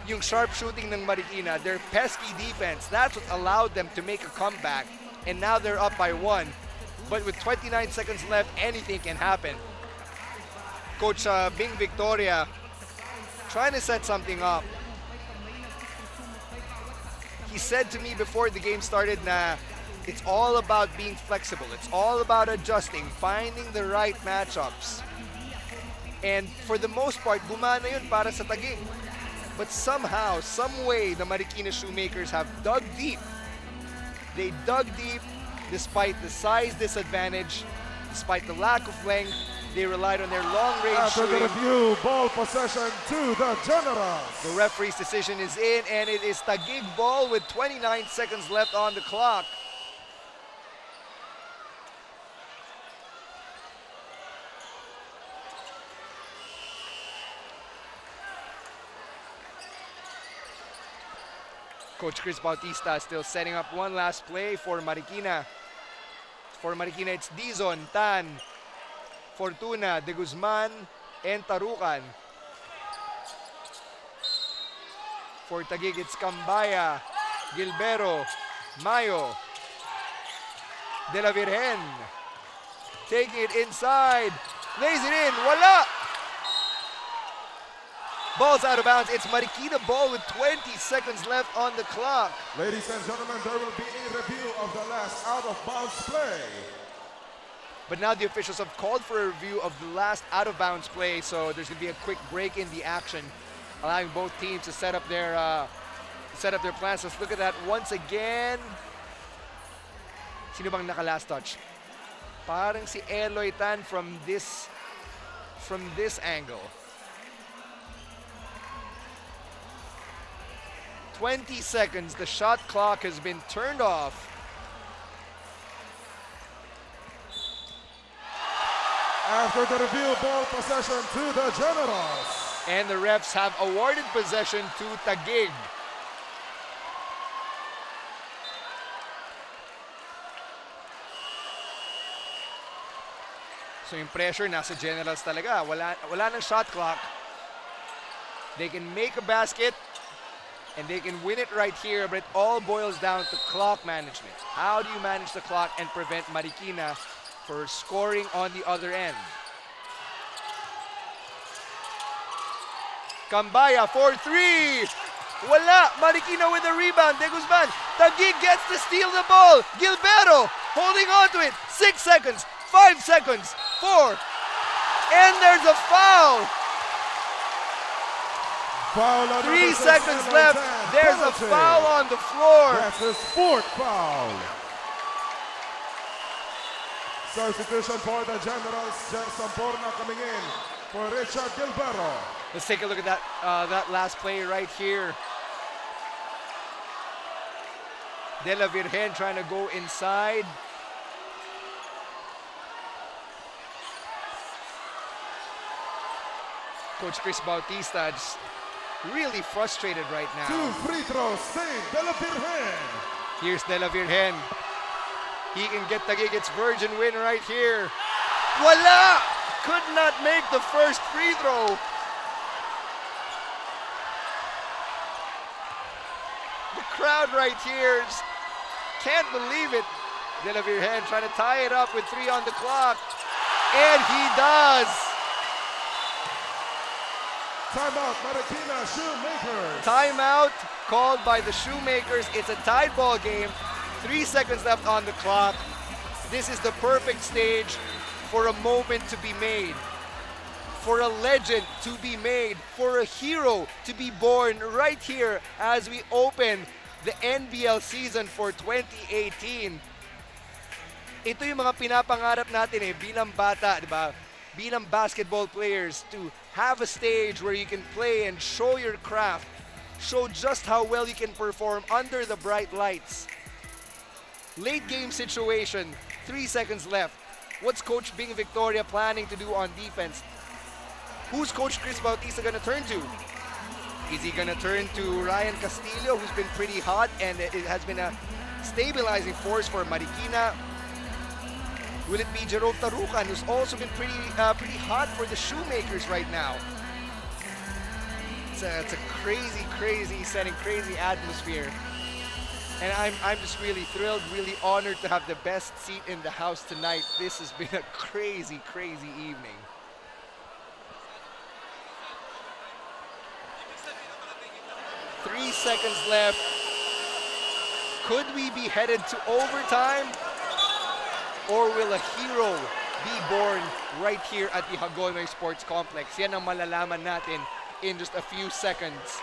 yung sharp shooting ng Marikina, their pesky defense, that's what allowed them to make a comeback. And now they're up by 1. But with 29 seconds left, anything can happen. Coach Bing Victoria trying to set something up. He said to me before the game started na it's all about being flexible. It's all about adjusting, finding the right matchups. And for the most part, gumana yun para sa Taguig. But somehow, some way, the Marikina Shoemakers have dug deep. They dug deep despite the size disadvantage, despite the lack of length. They relied on their long-range After the shooting. review, ball possession to the Generals. The referee's decision is in, and it is Taguig ball with 29 seconds left on the clock. Coach Chris Bautista still setting up one last play for Marikina. For Marikina, it's Dizon, Tan, Fortuna, De Guzman, and Tarukan. For Taguig, it's Cambaya, Gilbero, Mayo, De La Virgen. Taking it inside, lays it in, wala! Ball's out of bounds. It's Marikina ball with 20 seconds left on the clock. Ladies and gentlemen, there will be a review of the last out-of-bounds play. But now the officials have called for a review of the last out-of-bounds play, so there's going to be a quick break in the action, allowing both teams to set up their plans. Let's look at that once again. Sino bang naka-last touch? Parang si Eloy Tan from this angle. 20 seconds. The shot clock has been turned off. After the review, ball possession to the Generals. And the refs have awarded possession to Taguig. So yung pressure nasa Generals talaga. Wala nang shot clock. They can make a basket and they can win it right here, but it all boils down to clock management. How do you manage the clock and prevent Marikina for scoring on the other end? Cambaya for three. Wala. Marikina with the rebound. De Guzman. Taguig gets to steal the ball. Gilberto holding on to it. 6 seconds. 5 seconds. 4. And there's a foul. Foul on 3 seconds left. There's a foul on the floor. That's his 4th foul. Substitution for the Generals. Jerson Porna coming in for Richard Gilberto. Let's take a look at that last play right here. De La Virgen trying to go inside. Coach Chris Bautista just really frustrated right now. 2 free throws saved. De La Virgen. Here's De La Virgen. He can get Taguig its virgin win right here. Voila! Could not make the first free throw. The crowd right here just can't believe it. De La Virgen trying to tie it up with 3 on the clock. And he does. Timeout, Marikina Shoemakers. Timeout called by the Shoemakers. It's a tied ball game. 3 seconds left on the clock. This is the perfect stage for a moment to be made, for a legend to be made, for a hero to be born right here as we open the NBL season for 2018. Ito yung mga pinapangarap natin bilang bata, di ba? Bilang basketball players, to have a stage where you can play and show your craft, show just how well you can perform under the bright lights. Late game situation, 3 seconds left. What's Coach Bing Victoria planning to do on defense? Who's Coach Chris Bautista gonna turn to? Is he gonna turn to Ryan Castillo, who's been pretty hot and it has been a stabilizing force for Marikina? Will it be Jerome Tarucan, who's also been pretty hot for the Shoemakers right now? It's a crazy setting, crazy atmosphere. And I'm just really thrilled, really honored to have the best seat in the house tonight. This has been a crazy evening. Three seconds left. Could we be headed to overtime? Or will a hero be born right here at the Hagonoy Sports Complex? Yan ang malalaman natin in just a few seconds.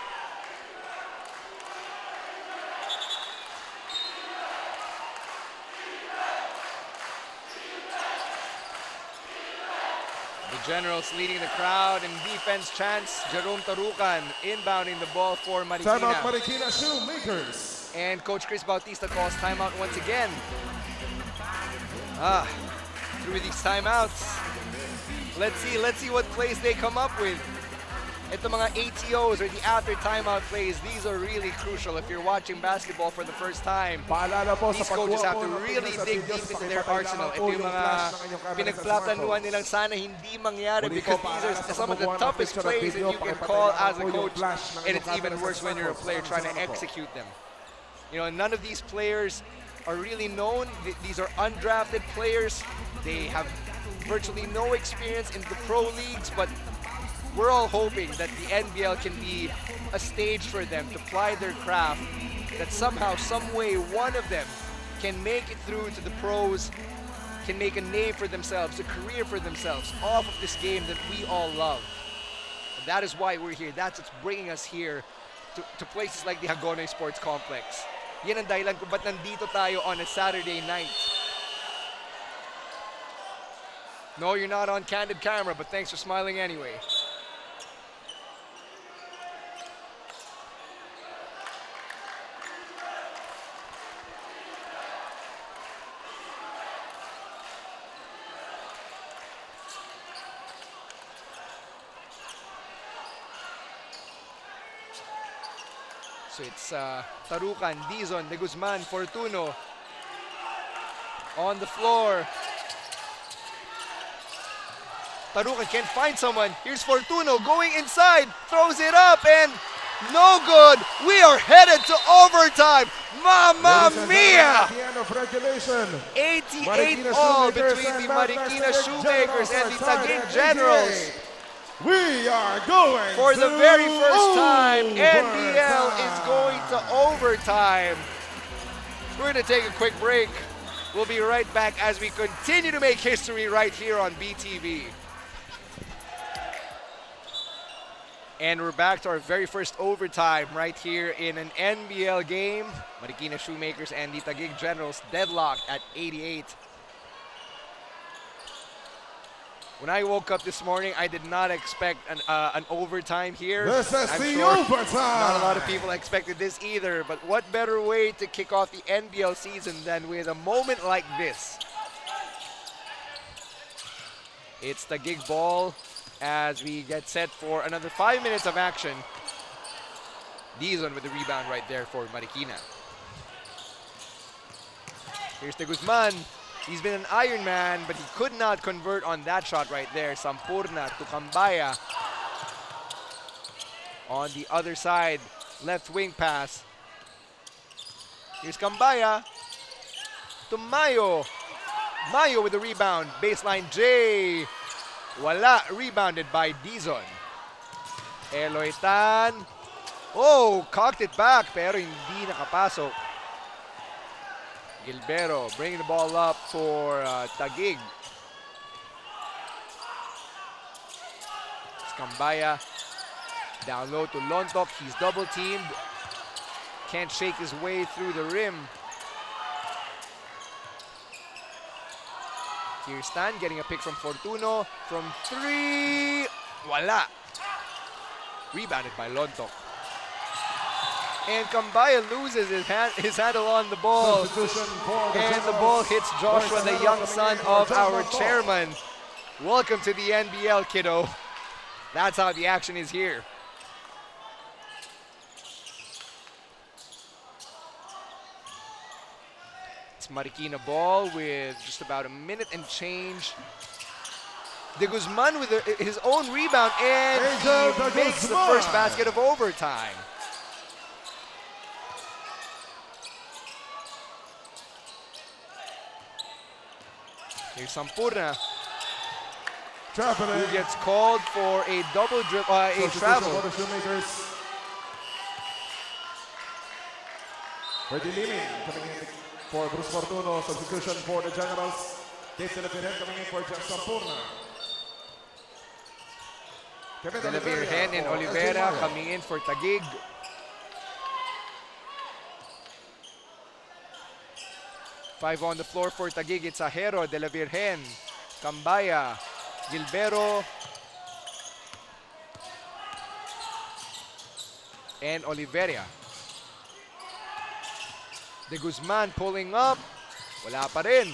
The Generals leading the crowd in defense chants. Jerome Tarucan inbounding the ball for Marikina. Timeout, Marikina Shoemakers. And Coach Chris Bautista calls timeout once again. Through these timeouts. Let's see what plays they come up with. Ito mga ATOs or the after timeout plays, these are really crucial if you're watching basketball for the first time. These coaches have to really dig deep into their arsenal. Ito yung mga pinagplaplanuhan nilang sana hindi mangyari because these are some of the toughest plays that you can call as a coach, and it's even worse when you're a player trying to execute them. You know, none of these players are really known. These are undrafted players. They have virtually no experience in the pro leagues, but we're all hoping that the NBL can be a stage for them to ply their craft, that somehow, some way, one of them can make it through to the pros can make a name for themselves, a career for themselves off of this game that we all love. And that is why we're here. That's what's bringing us here to places like the Hagonoy Sports Complex. Yan ang dahilan kung ba't nandito tayo on a Saturday night. No, you're not on candid camera, but thanks for smiling anyway. So it's Tarukan, Dizon, De Guzman, Fortuno on the floor. Tarukan can't find someone. Here's Fortuno going inside, throws it up, and no good. We are headed to overtime. Mamma mia! At the end of regulation, 88 all between the Marikina Shoemakers and the Taguig Generals. We are going For the to very first time, NBL overtime. is going to overtime. We're going to take a quick break. We'll be right back as we continue to make history right here on BTV. And we're back to our very first overtime right here in an NBL game. Marikina Shoemakers and the Taguig Generals deadlocked at 88. When I woke up this morning, I did not expect an overtime here. This is I'm the sure overtime. Not a lot of people expected this either, but what better way to kick off the NBL season than with a moment like this? It's the Taguig ball as we get set for another 5 minutes of action. Dizon with the rebound right there for Marikina. Here's De Guzman. He's been an Iron Man, but he could not convert on that shot right there. Sampurna to Kambaya. On the other side, left wing pass. Here's Kambaya to Mayo. Mayo with the rebound. Baseline J. Wala. Rebounded by Dizon. Eloitan. Oh, cocked it back pero hindi nakapasok. Gilbero bringing the ball up for Taguig. Kambaya down low to Lontok. He's double teamed. Can't shake his way through the rim. Here's Stan getting a pick from Fortuno. From three. Wala. Rebounded by Lontok. And Kambaya loses his handle on the ball. And the ball hits Joshua, the young son of our chairman. Welcome to the NBL, kiddo. That's how the action is here. It's Marikina ball with just about a minute and change. De Guzman with his own rebound, and he makes the first basket of overtime. Here's Sampurna, who gets called for a double a travel. For the Shoemakers. Ready Limin coming in for Bruce Fortuno. Substitution for the Generals. Dave De La Virgen coming in for Jack Sampurna. De La Virgen and Oliveira coming in for Taguig. Five on the floor for Taguig. It's Ajero, De La Virgen, Kambaya, Gilbero, and Oliveira. De Guzman pulling up. Wala pa rin.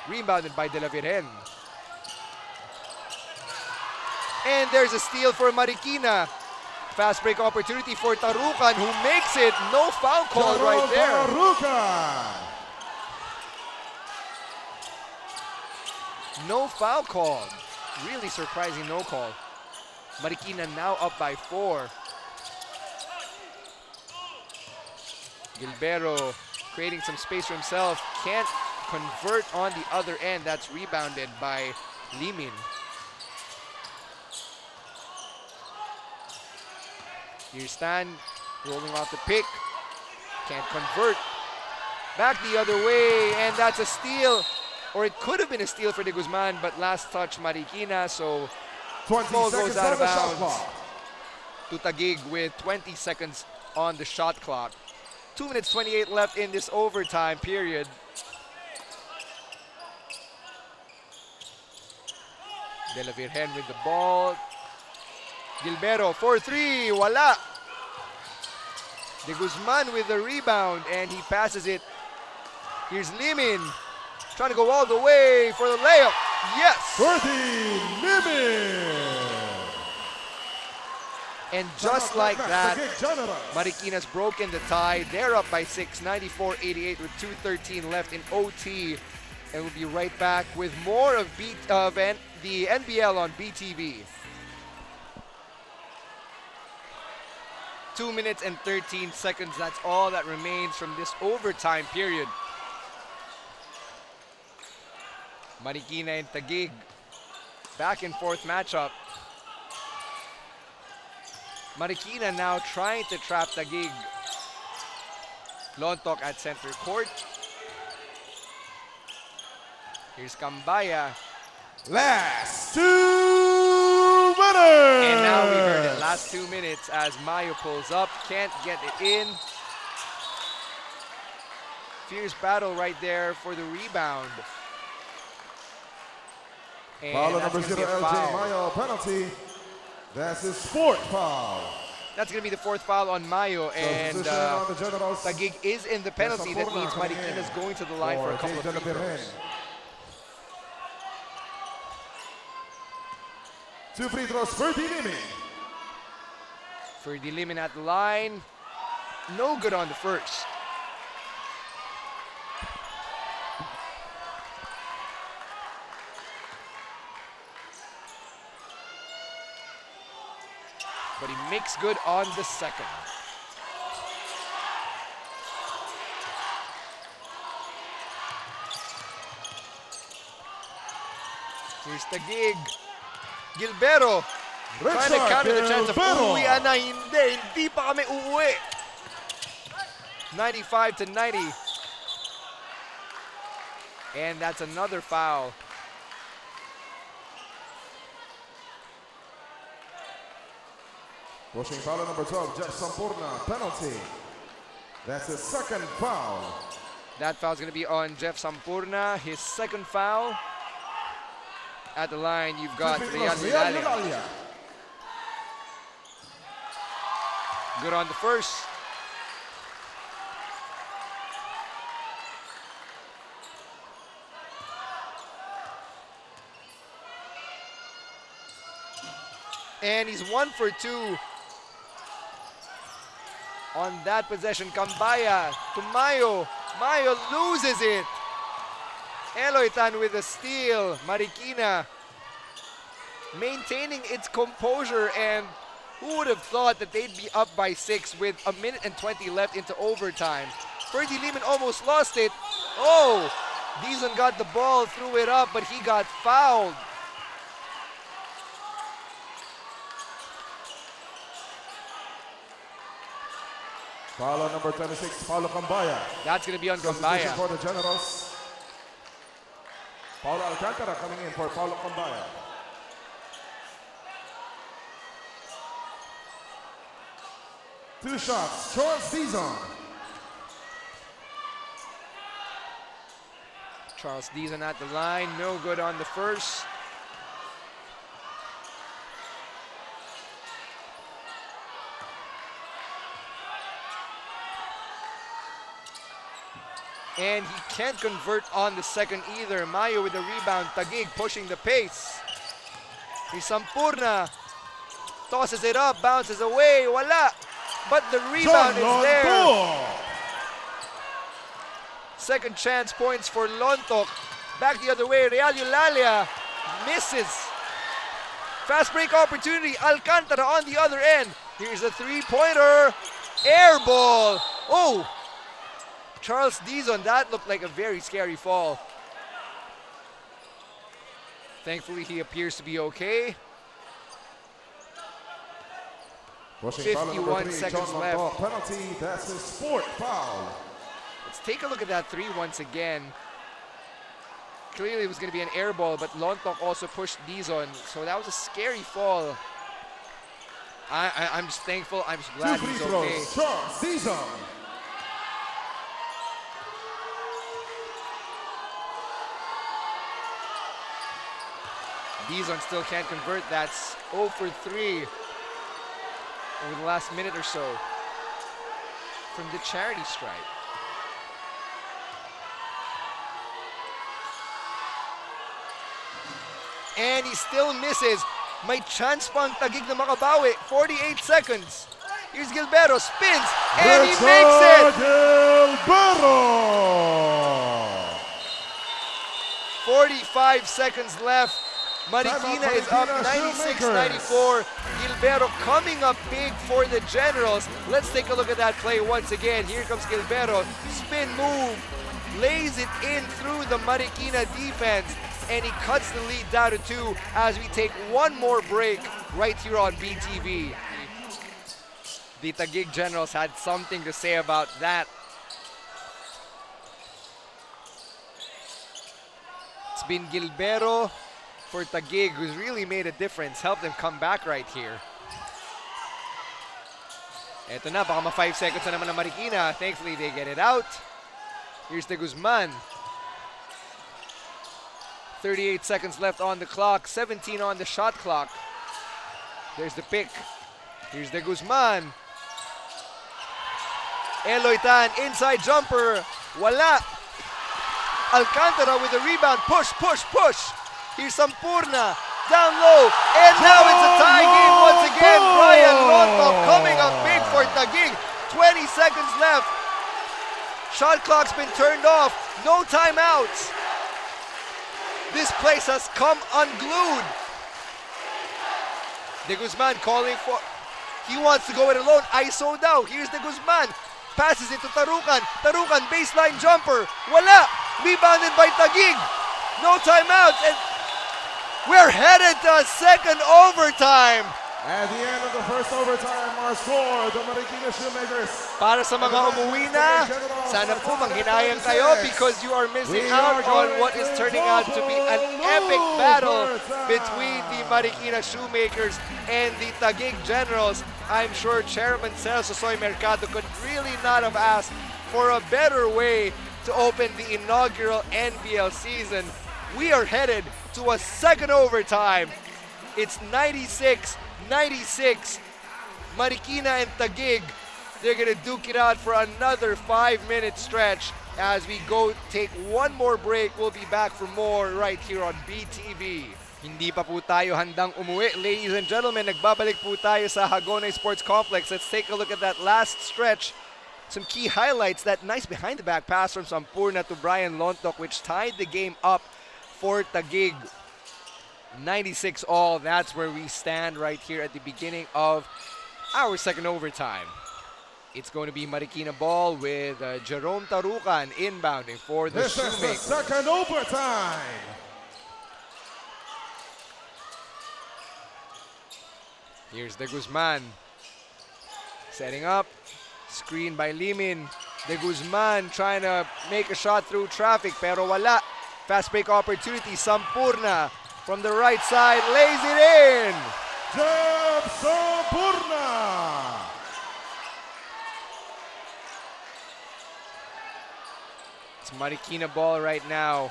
Rebounded by De La Virgen. And there's a steal for Marikina. Fast break opportunity for Tarukan, who makes it. No foul call right there. Tarukan. No foul call. Really surprising no call. Marikina now up by 4. Gilbero creating some space for himself. Can't convert on the other end. That's rebounded by Limin. Here's Stan rolling off the pick. Can't convert. Back the other way, and that's a steal. or it could have been a steal for De Guzman, but last touch Marikina, so 20 ball seconds goes out on of the shot bounds clock. to Taguig with 20 seconds on the shot clock. 2 minutes 28 left in this overtime period. De La Virgen with the ball. Gilbero for 3, wala. De Guzman with the rebound and he passes it. Here's Limin trying to go all the way for the layup. Yes! Ferdy Limin. And just like that, General. Marikina's broken the tie. They're up by 6, 94-88 with 2:13 left in OT. And we'll be right back with more of the NBL on BTV. 2 minutes and 13 seconds. That's all that remains from this overtime period. Marikina and Taguig. Back and forth matchup. Marikina now trying to trap Taguig. Lontok at center court. Here's Cambaya. Last 2 minutes. And now we heard it, last 2 minutes as Mayo pulls up, can't get it in. Fierce battle right there for the rebound. And Foul that's number gonna 0, be a LJ foul. Mayo penalty. That's his 4th foul. That's going to be the 4th foul on Mayo, and Substitution on the Generals. Taguig is in the penalty. That means coming Marikina's in going to the line for a couple of Dave free De La Virgen. throws. 2 free throws for Ferdy Limin. For the Limin at the line, no good on the first. But he makes good on the second. Here's Taguig. Gilbero. Trying to counter the chance of uuwian na hindi pa kami uuwi. 95-90. And that's another foul. Pushing foul number 12, Jeff Sampurna, penalty. That's his 2nd foul. That foul's going to be on Jeff Sampurna, his 2nd foul. At the line, you've got Real Ilalia. Good on the first. And he's 1 for 2 on that possession. Cambaya to Mayo. Mayo loses it. Eloitan with a steal. Marikina maintaining its composure, and who would have thought that they'd be up by 6 with 1 minute and 20 left into overtime. Ferdy Limin almost lost it. Oh, Dizon got the ball, threw it up, but he got fouled. Foul on number 26, Paulo Cambaya. That's going to be on Substitution Cambaya. for the Generals. Paulo Alcantara coming in for Paulo Cambaya. Two shots, Charles Dizon. Charles Dizon at the line, no good on the first. And he can't convert on the second either. Mayo with the rebound. Taguig pushing the pace. Here's Sampurna. Tosses it up, bounces away. Wala. But the rebound is there. Second chance points for Lontok. Back the other way. Real Ilalia misses. Fast break opportunity. Alcantara on the other end. Here's a three-pointer. Air ball. Oh. Charles Dizon, that looked like a very scary fall. Thankfully, he appears to be okay. 51 seconds left. Penalty, that's his 4th foul. Let's take a look at that three once again. clearly it was going to be an air ball, but Lontok also pushed Dizon. So that was a scary fall. I'm just thankful. I'm just glad he's okay. Charles Dizon. Dizon still can't convert. That's 0 for 3 over the last minute or so from the charity stripe. And he still misses. May chance pang Taguig na makabawi. 48 seconds. Here's Gilbero, spins, and he makes it! Gilbero! 45 seconds left. Marikina is up 96-94. Gilbero coming up big for the Generals. Let's take a look at that play once again. Here comes Gilbero. Spin move. Lays it in through the Marikina defense. And he cuts the lead down to 2 as we take one more break right here on BTV. The Taguig Generals had something to say about that. It's been Gilbero for Taguig who's really made a difference, helped them come back right here. Eto na, baka 5 seconds na naman ng Marikina. Thankfully, they get it out. Here's the Guzman. 38 seconds left on the clock, 17 on the shot clock. There's the pick. Here's the Guzman. Eloy Tan, inside jumper. Wala. Alcantara with the rebound. Push, push, push. Here's Sampurna. Down low. And now it's a tie game once again. Brian Lontok coming up big for Taguig. 20 seconds left. Shot clock's been turned off. No timeouts. This place has come unglued. De Guzman calling for... He wants to go it alone. ISO down. Here's De Guzman. Passes it to Tarukan. Tarukan, baseline jumper. Wala. Rebounded by Taguig. No timeouts. And we're headed to a second overtime. At the end of the first overtime, our score, the Marikina Shoemakers. Para sa mga umuwi na, sana po manghinayang kayo because you are missing out on what is turning out to be an epic battle between the Marikina Shoemakers and the Taguig Generals. I'm sure Chairman Celso Soy Mercado could really not have asked for a better way to open the inaugural NBL season. We are headed to a second overtime. It's 96-96. Marikina and Taguig, they're gonna duke it out for another 5-minute stretch. As we go take one more break, we'll be back for more right here on BTV. Hindi pa po tayo handang umuwi. Ladies and gentlemen, nagbabalik po tayo sa Hagonoy Sports Complex. Let's take a look at that last stretch. Some key highlights. That nice behind-the-back pass from Sampurna to Brian Lontok, which tied the game up for Taguig. 96 all. That's where we stand right here at the beginning of our second overtime. It's going to be Marikina ball with Jerome Tarukan inbounding for the This is the Shoemakers. second overtime. Here's the Guzman. Setting up. Screen by Limin. The Guzman trying to make a shot through traffic pero wala. Fast break opportunity. Sampurna from the right side lays it in. Jeb Sampurna. It's Marikina ball right now.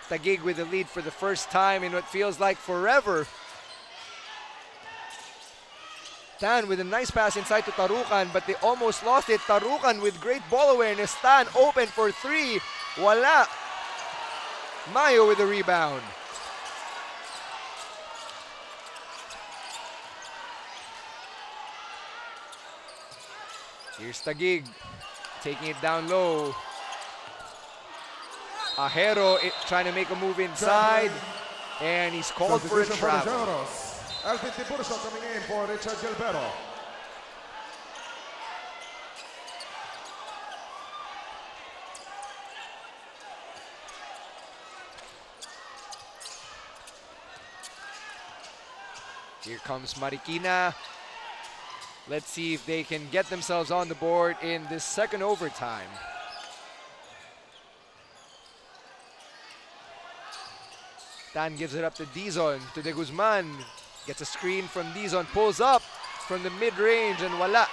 Taguig with the lead for the first time in what feels like forever. Tan with a nice pass inside to Tarukan, but they almost lost it. Tarukan with great ball awareness. Tan open for 3. Wala. Mayo with the rebound. Here's Taguig taking it down low. Ajero trying to make a move inside, and he's called for a travel. Alvin Tiburcio coming in for Richard Gilbero. Here comes Marikina. Let's see if they can get themselves on the board in this second overtime. Tan gives it up to Dizon, to De Guzman. Gets a screen from Dizon, pulls up from the mid-range and wala.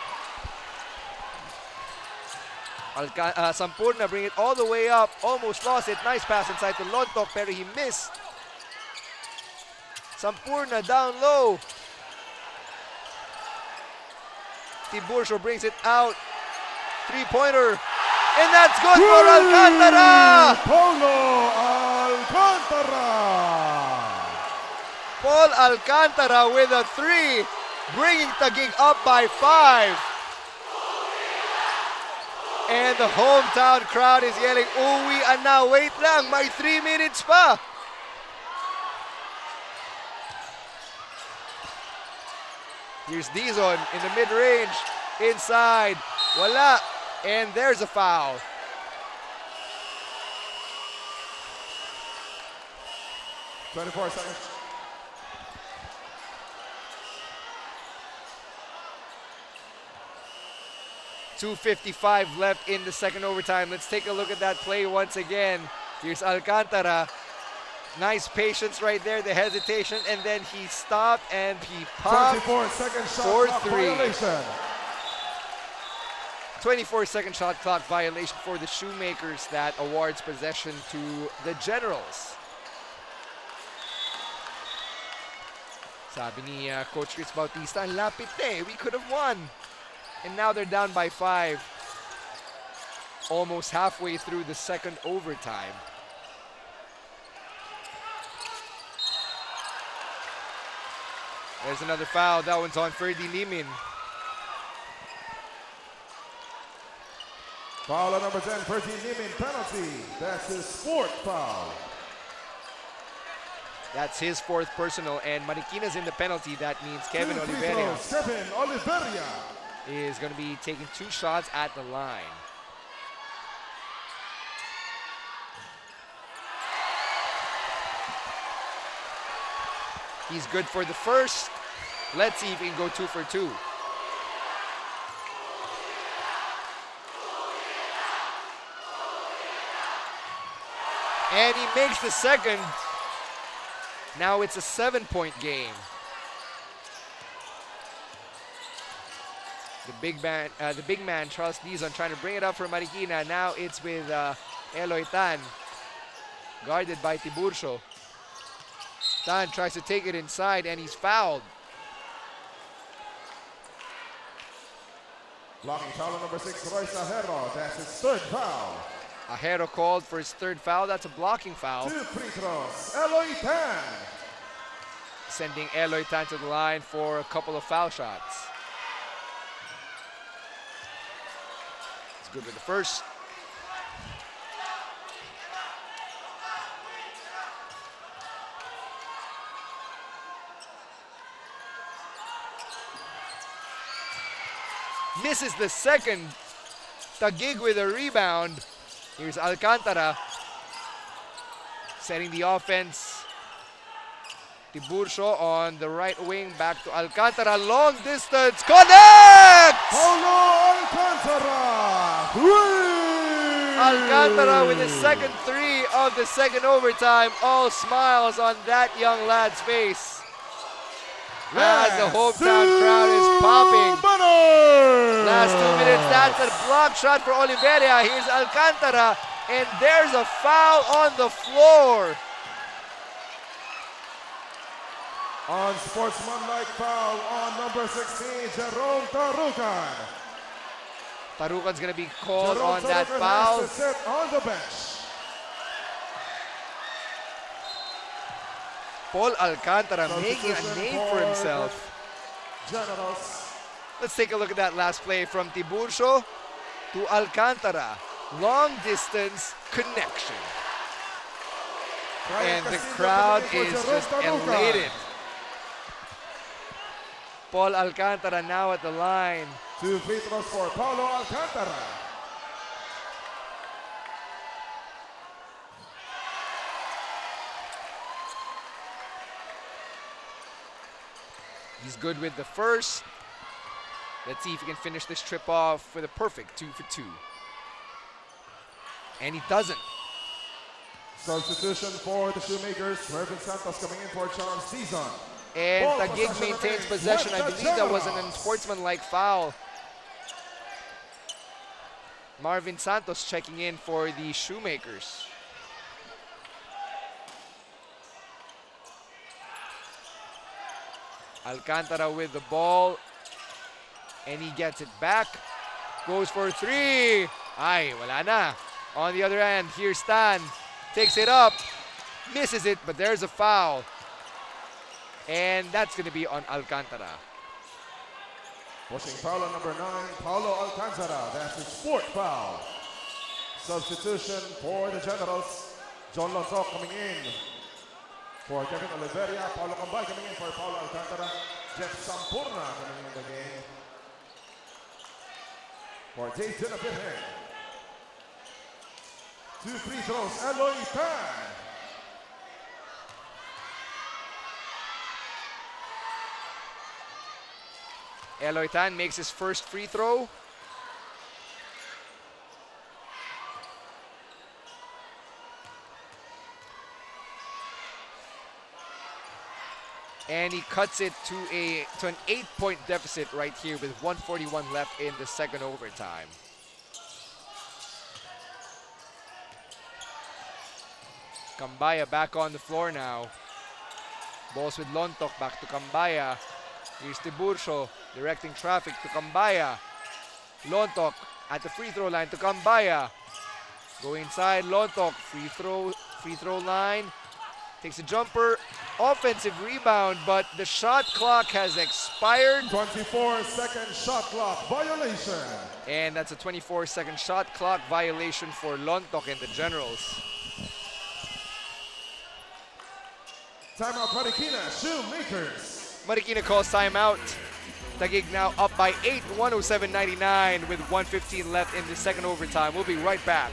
Sampurna bring it all the way up, almost lost it. Nice pass inside to Lontok, pero he missed. Sampurna down low. Tiburcio brings it out. Three-pointer. And that's good for Alcantara! Paulo Alcantara! Paul Alcantara with a three, bringing Taguig up by 5. And the hometown crowd is yelling, uwi na, wait lang, may 3 minutes pa. Here's Dizon in the mid-range, inside, wala, and there's a foul. "24 seconds. .255 left in the second overtime. Let's take a look at that play once again. Here's Alcantara. Nice patience right there, the hesitation, and then he stopped and he popped 24-second shot for clock 3. violation. 24-second shot clock violation for the Shoemakers that awards possession to the Generals. Sabi ni Coach Chris Bautista, ang lapit eh, we could have won. And now they're down by 5. Almost halfway through the second overtime. There's another foul. That one's on Ferdy Limin. Foul on number 10, Ferdy Limin, penalty. That's his 4th foul. That's his 4th personal, and Marikina's in the penalty. That means Kevin 2 free Oliveria throws, Kevin Oliveria. is going to be taking 2 shots at the line. He's good for the first. Let's see if he can go 2 for 2. And he makes the second. Now it's a 7-point game. The big man, Charles Dizon, trying to bring it up for Marikina. Now it's with Eloy Tan, guarded by Tiburcio. Tan tries to take it inside and he's fouled. Blocking foul on number 6, Royce Ajero. That's his 3rd foul. Ajero called for his 3rd foul. That's a blocking foul. 2 free throws, Eloy Tan. Sending Eloy Tan to the line for a couple of foul shots. He's good with the first. Misses the second. Taguig with a rebound. Here's Alcantara setting the offense. Tiburcio on the right wing, back to Alcantara, long distance, connect! Paulo Alcantara. 3. Alcantara with his second 3 of the second overtime. All smiles on that young lad's face as the hometown crowd is popping. Last 2 minutes, that's a block shot for Oliveria. Here's Alcantara, and there's a foul on the floor. Unsportsmanlike foul on number 16, Jerome Tarucan. Tarucan's going to be called Jerome on that Tarucan foul. has to sit on the bench. Paul Alcantara making a Substitution name for himself. Generals. Let's take a look at that last play from Tiburcio to Alcantara. Long distance connection. And the crowd is just elated. Paul Alcantara now at the line. 2 free throws for Paulo Alcantara. He's good with the first. Let's see if he can finish this trip off with a perfect 2 for 2. And he doesn't. Substitution for the Shoemakers. Marvin Santos coming in for Charles Season. And Ball Taguig possession maintains remains possession. with I the believe that was an Generals. unsportsmanlike foul. Marvin Santos checking in for the Shoemakers. Alcantara with the ball. And he gets it back. Goes for three. Ay, wala na. On the other end, here's Stan. Takes it up. Misses it, but there's a foul. And that's going to be on Alcantara. Pushing foul on number 9, Paulo Alcantara. That's his 4th foul. Substitution for the Generals. John Lontok coming in for Kevin Oliveria. Paulo Cambay coming in for Paulo Alcantara. Jeff Sampurna coming in the game for Dave De La Virgen. 2 free throws, Eloy Tan. Eloy Tan makes his first free throw. And he cuts it to an 8-point deficit right here with 1:41 left in the second overtime. Cambaya back on the floor now. Balls with Lontok, back to Cambaya. Here's Tiburcio directing traffic to Cambaya. Lontok at the free throw line to Cambaya. Go inside, Lontok, free throw line. Takes a jumper, offensive rebound, but the shot clock has expired. 24-second shot clock violation. And that's a 24-second shot clock violation for Lontok and the Generals. Timeout Marikina Shoemakers. Marikina calls timeout. Taguig now up by 8, 107-99 with 1:15 left in the second overtime. We'll be right back.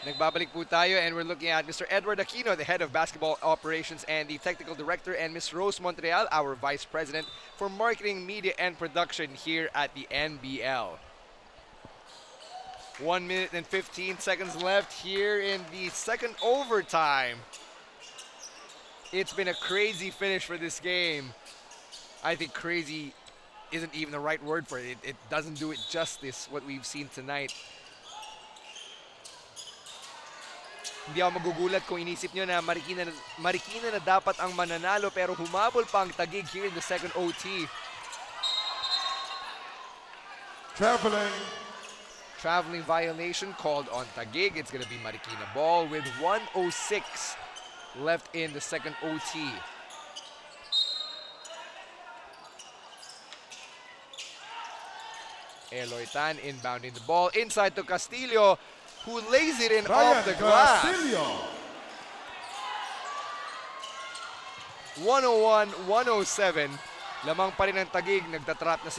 Nagbabalik po tayo and we're looking at Mr. Edward Aquino, the head of basketball operations and the technical director, and Ms. Rose Montreal, our vice president for marketing, media, and production here at the NBL. 1 minute and 15 seconds left here in the second overtime. It's been a crazy finish for this game. I think crazy isn't even the right word for it. It doesn't do it justice, what we've seen tonight. Hindi ako magugulat kung inisip nyo na Marikina na dapat ang mananalo, pero humabol pa ang Taguig here in the second OT. Traveling violation called on Taguig. It's going to be Marikina ball with 1:06 left in the second OT. Eloy Tan inbounding the ball inside to Castillo, who lays it in off the glass. Castillo. 101-107. Lamang pa rin ang Taguig. Tinatrap na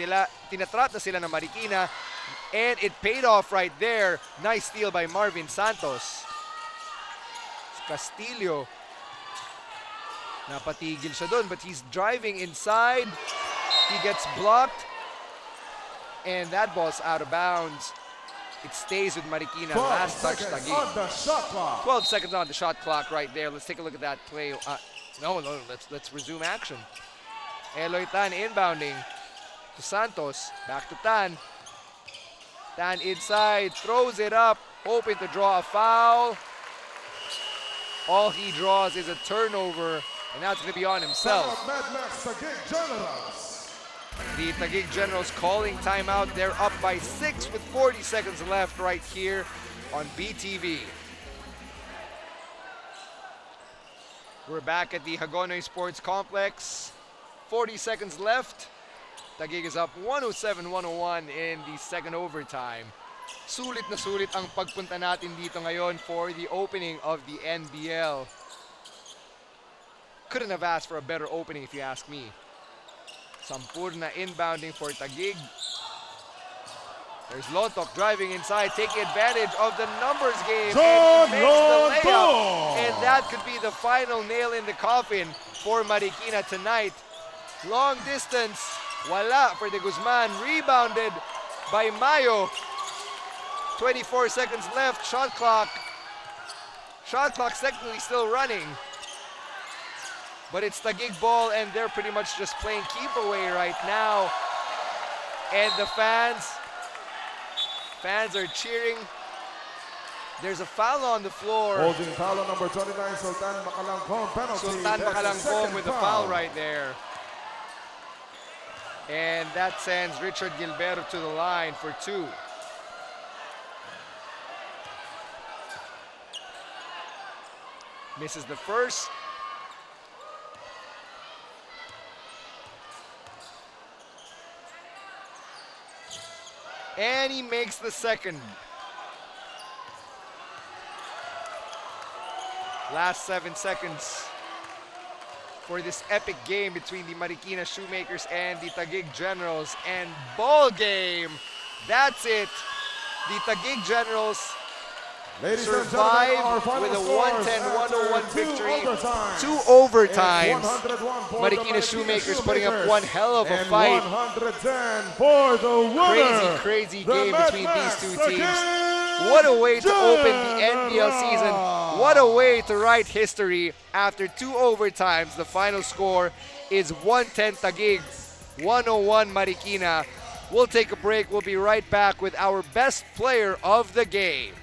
sila ng Marikina. And it paid off right there. Nice steal by Marvin Santos. Castillo. Napatigil siya doon, but he's driving inside. He gets blocked. And that ball's out of bounds. It stays with Marikina. Last touch, Taguig. 12 seconds on the shot clock right there. Let's take a look at that play. No, let's resume action. Eloy Tan inbounding to Santos. Back to Tan. Tan inside, throws it up, hoping to draw a foul. All he draws is a turnover, and that's going to be on himself. The Taguig Generals calling timeout. They're up by 6 with 40 seconds left right here on BTV. We're back at the Hagonoy Sports Complex. 40 seconds left. Taguig is up 107-101 in the second overtime. Sulit na sulit ang pagpunta natin dito ngayon for the opening of the NBL. Couldn't have asked for a better opening if you ask me. Sampurna inbounding for Taguig. There's Lontok driving inside, taking advantage of the numbers game. John and makes the layup. Lontok! And that could be the final nail in the coffin for Marikina tonight. Long distance, wala for De Guzman. Rebounded by Mayo. 24 seconds left. Shot clock. Shot clock's technically still running. But it's Taguig ball, and they're pretty much just playing keep away right now. And the fans are cheering. There's a foul on the floor. Holding foul on number 29, Sultan Makalangkong. Penalty. Sultan That's the Makalangkong second with the foul right there. And that sends Richard Gilbero to the line for 2. Misses the first. And he makes the second. Last 7 seconds for this epic game between the Marikina Shoemakers and the Taguig Generals. And ball game. That's it. The Taguig Generals survive with a 110-101 victory. 2 overtimes. Marikina Shoemakers putting up one hell of a fight. 110 for the winner. Crazy game between these two teams. What a way to open the NBL season. What a way to write history. After 2 overtimes, the final score is 110 Taguig, 101 Marikina. We'll take a break. We'll be right back with our best player of the game.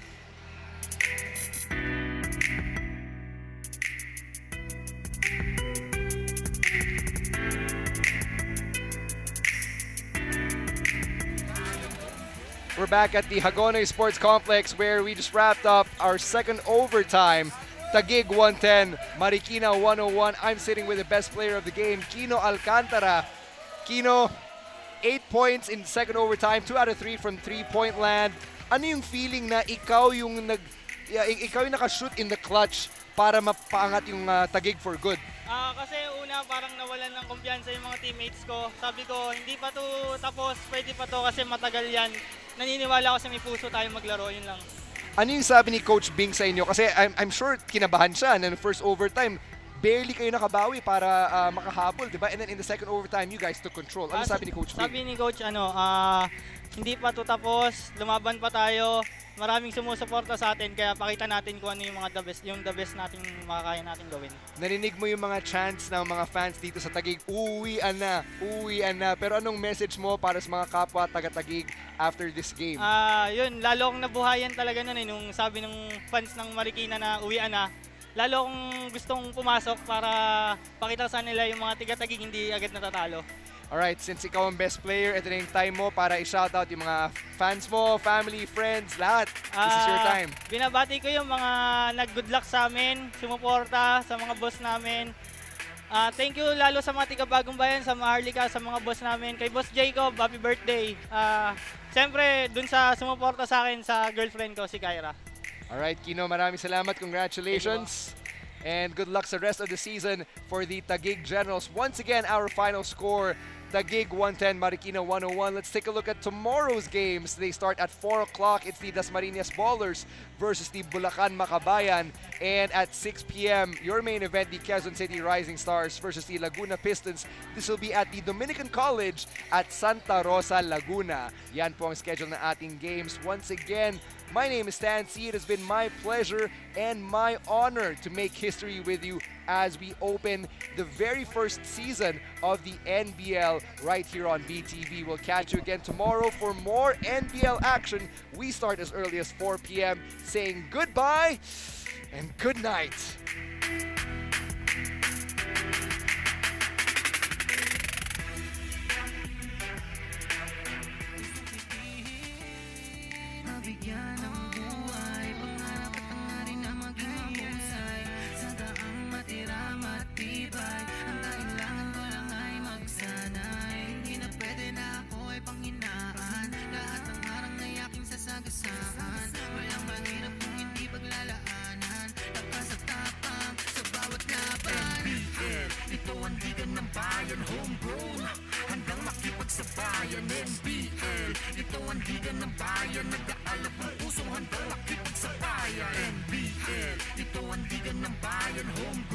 We're back at the Hagonoy Sports Complex where we just wrapped up our second overtime. Taguig 110, Marikina 101. I'm sitting with the best player of the game, Kino Alcantara. Kino, 8 points in second overtime, 2 out of 3 from 3-point land. Ano yung feeling na ikaw yung nakashoot in the clutch para mapaangat yung Taguig for good? Kasi una parang nawalan ng kumpiyansa yung mga teammates ko. Sabi ko, hindi pa to tapos, pwede pa to kasi matagal yan. Naniniwala ako sa may puso tayo maglaro, yun lang. Ano yung sabi ni Coach Bing sa inyo? Kasi I'm sure kinabahan siya na first overtime, barely kayo nakabawi para makahabol, di ba? And then in the second overtime, you guys took control. Ano sabi ni Coach Bing? Sabi ni Coach, hindi pa to tapos, lumaban pa tayo. Maraming sumusuporta sa atin kaya pakita natin kung ano yung mga the best nating makakaya natin gawin. Narinig mo yung mga chants ng mga fans dito sa Taguig, uwian na. Pero anong message mo para sa mga kapwa taga-Taguig after this game? Yun, lalo akong nabuhayan talaga nun nung sabi ng fans ng Marikina na uwian na. Lalo akong gustong pumasok para pakita sa nila yung mga taga-Taguig hindi agad natatalo. Alright, since ikaw ang best player, ito na yung time mo para i-shoutout yung mga fans mo, family, friends, lahat. This is your time. Binabati ko yung mga nag-good luck sa amin, sumuporta sa mga boss namin. Thank you lalo sa mga tiga-Bagong Bayan, sa Maharlika, sa mga boss namin. Kay Boss Jacob, happy birthday. Siyempre, dun sa sumuporta sa akin, sa girlfriend ko, si Kyra. Alright, Kino, maraming salamat. Congratulations. And good luck sa rest of the season for the Taguig Generals. Once again, our final score, Taguig 110, Marikina 101. Let's take a look at tomorrow's games. They start at 4 o'clock. It's the Dasmariñas Ballers versus the Bulacan Makabayan. And at 6 p.m., your main event, the Quezon City Rising Stars versus the Laguna Pistons. This will be at the Dominican College at Santa Rosa, Laguna. Yan po ang schedule ng ating games. Once again, my name is Stan C. It has been my pleasure and my honor to make history with you as we open the very first season of the NBL right here on BTV. We'll catch you again tomorrow for more NBL action. We start as early as 4 p.m. saying goodbye and good night. Mabigyan ng buhay, pangarap at hangarin na maging mahusay. Sa daang matira, matibay, ang kailangan ko lang ay magsanay. Hindi na pwede na ako ay panghinaan, lahat ng harang ay aking sasagasaan. Walang mahirap kung hindi paglalaanan, lakas at tapang sa bawat laban. NBL, ito ang liga ng bayan, homegrown, handang makipagsabayan. NBL, ito ang liga ng bayan, nag-aalap ang pusong handang makipagsabayan. NBL, ito ang liga ng bayan, homegrown.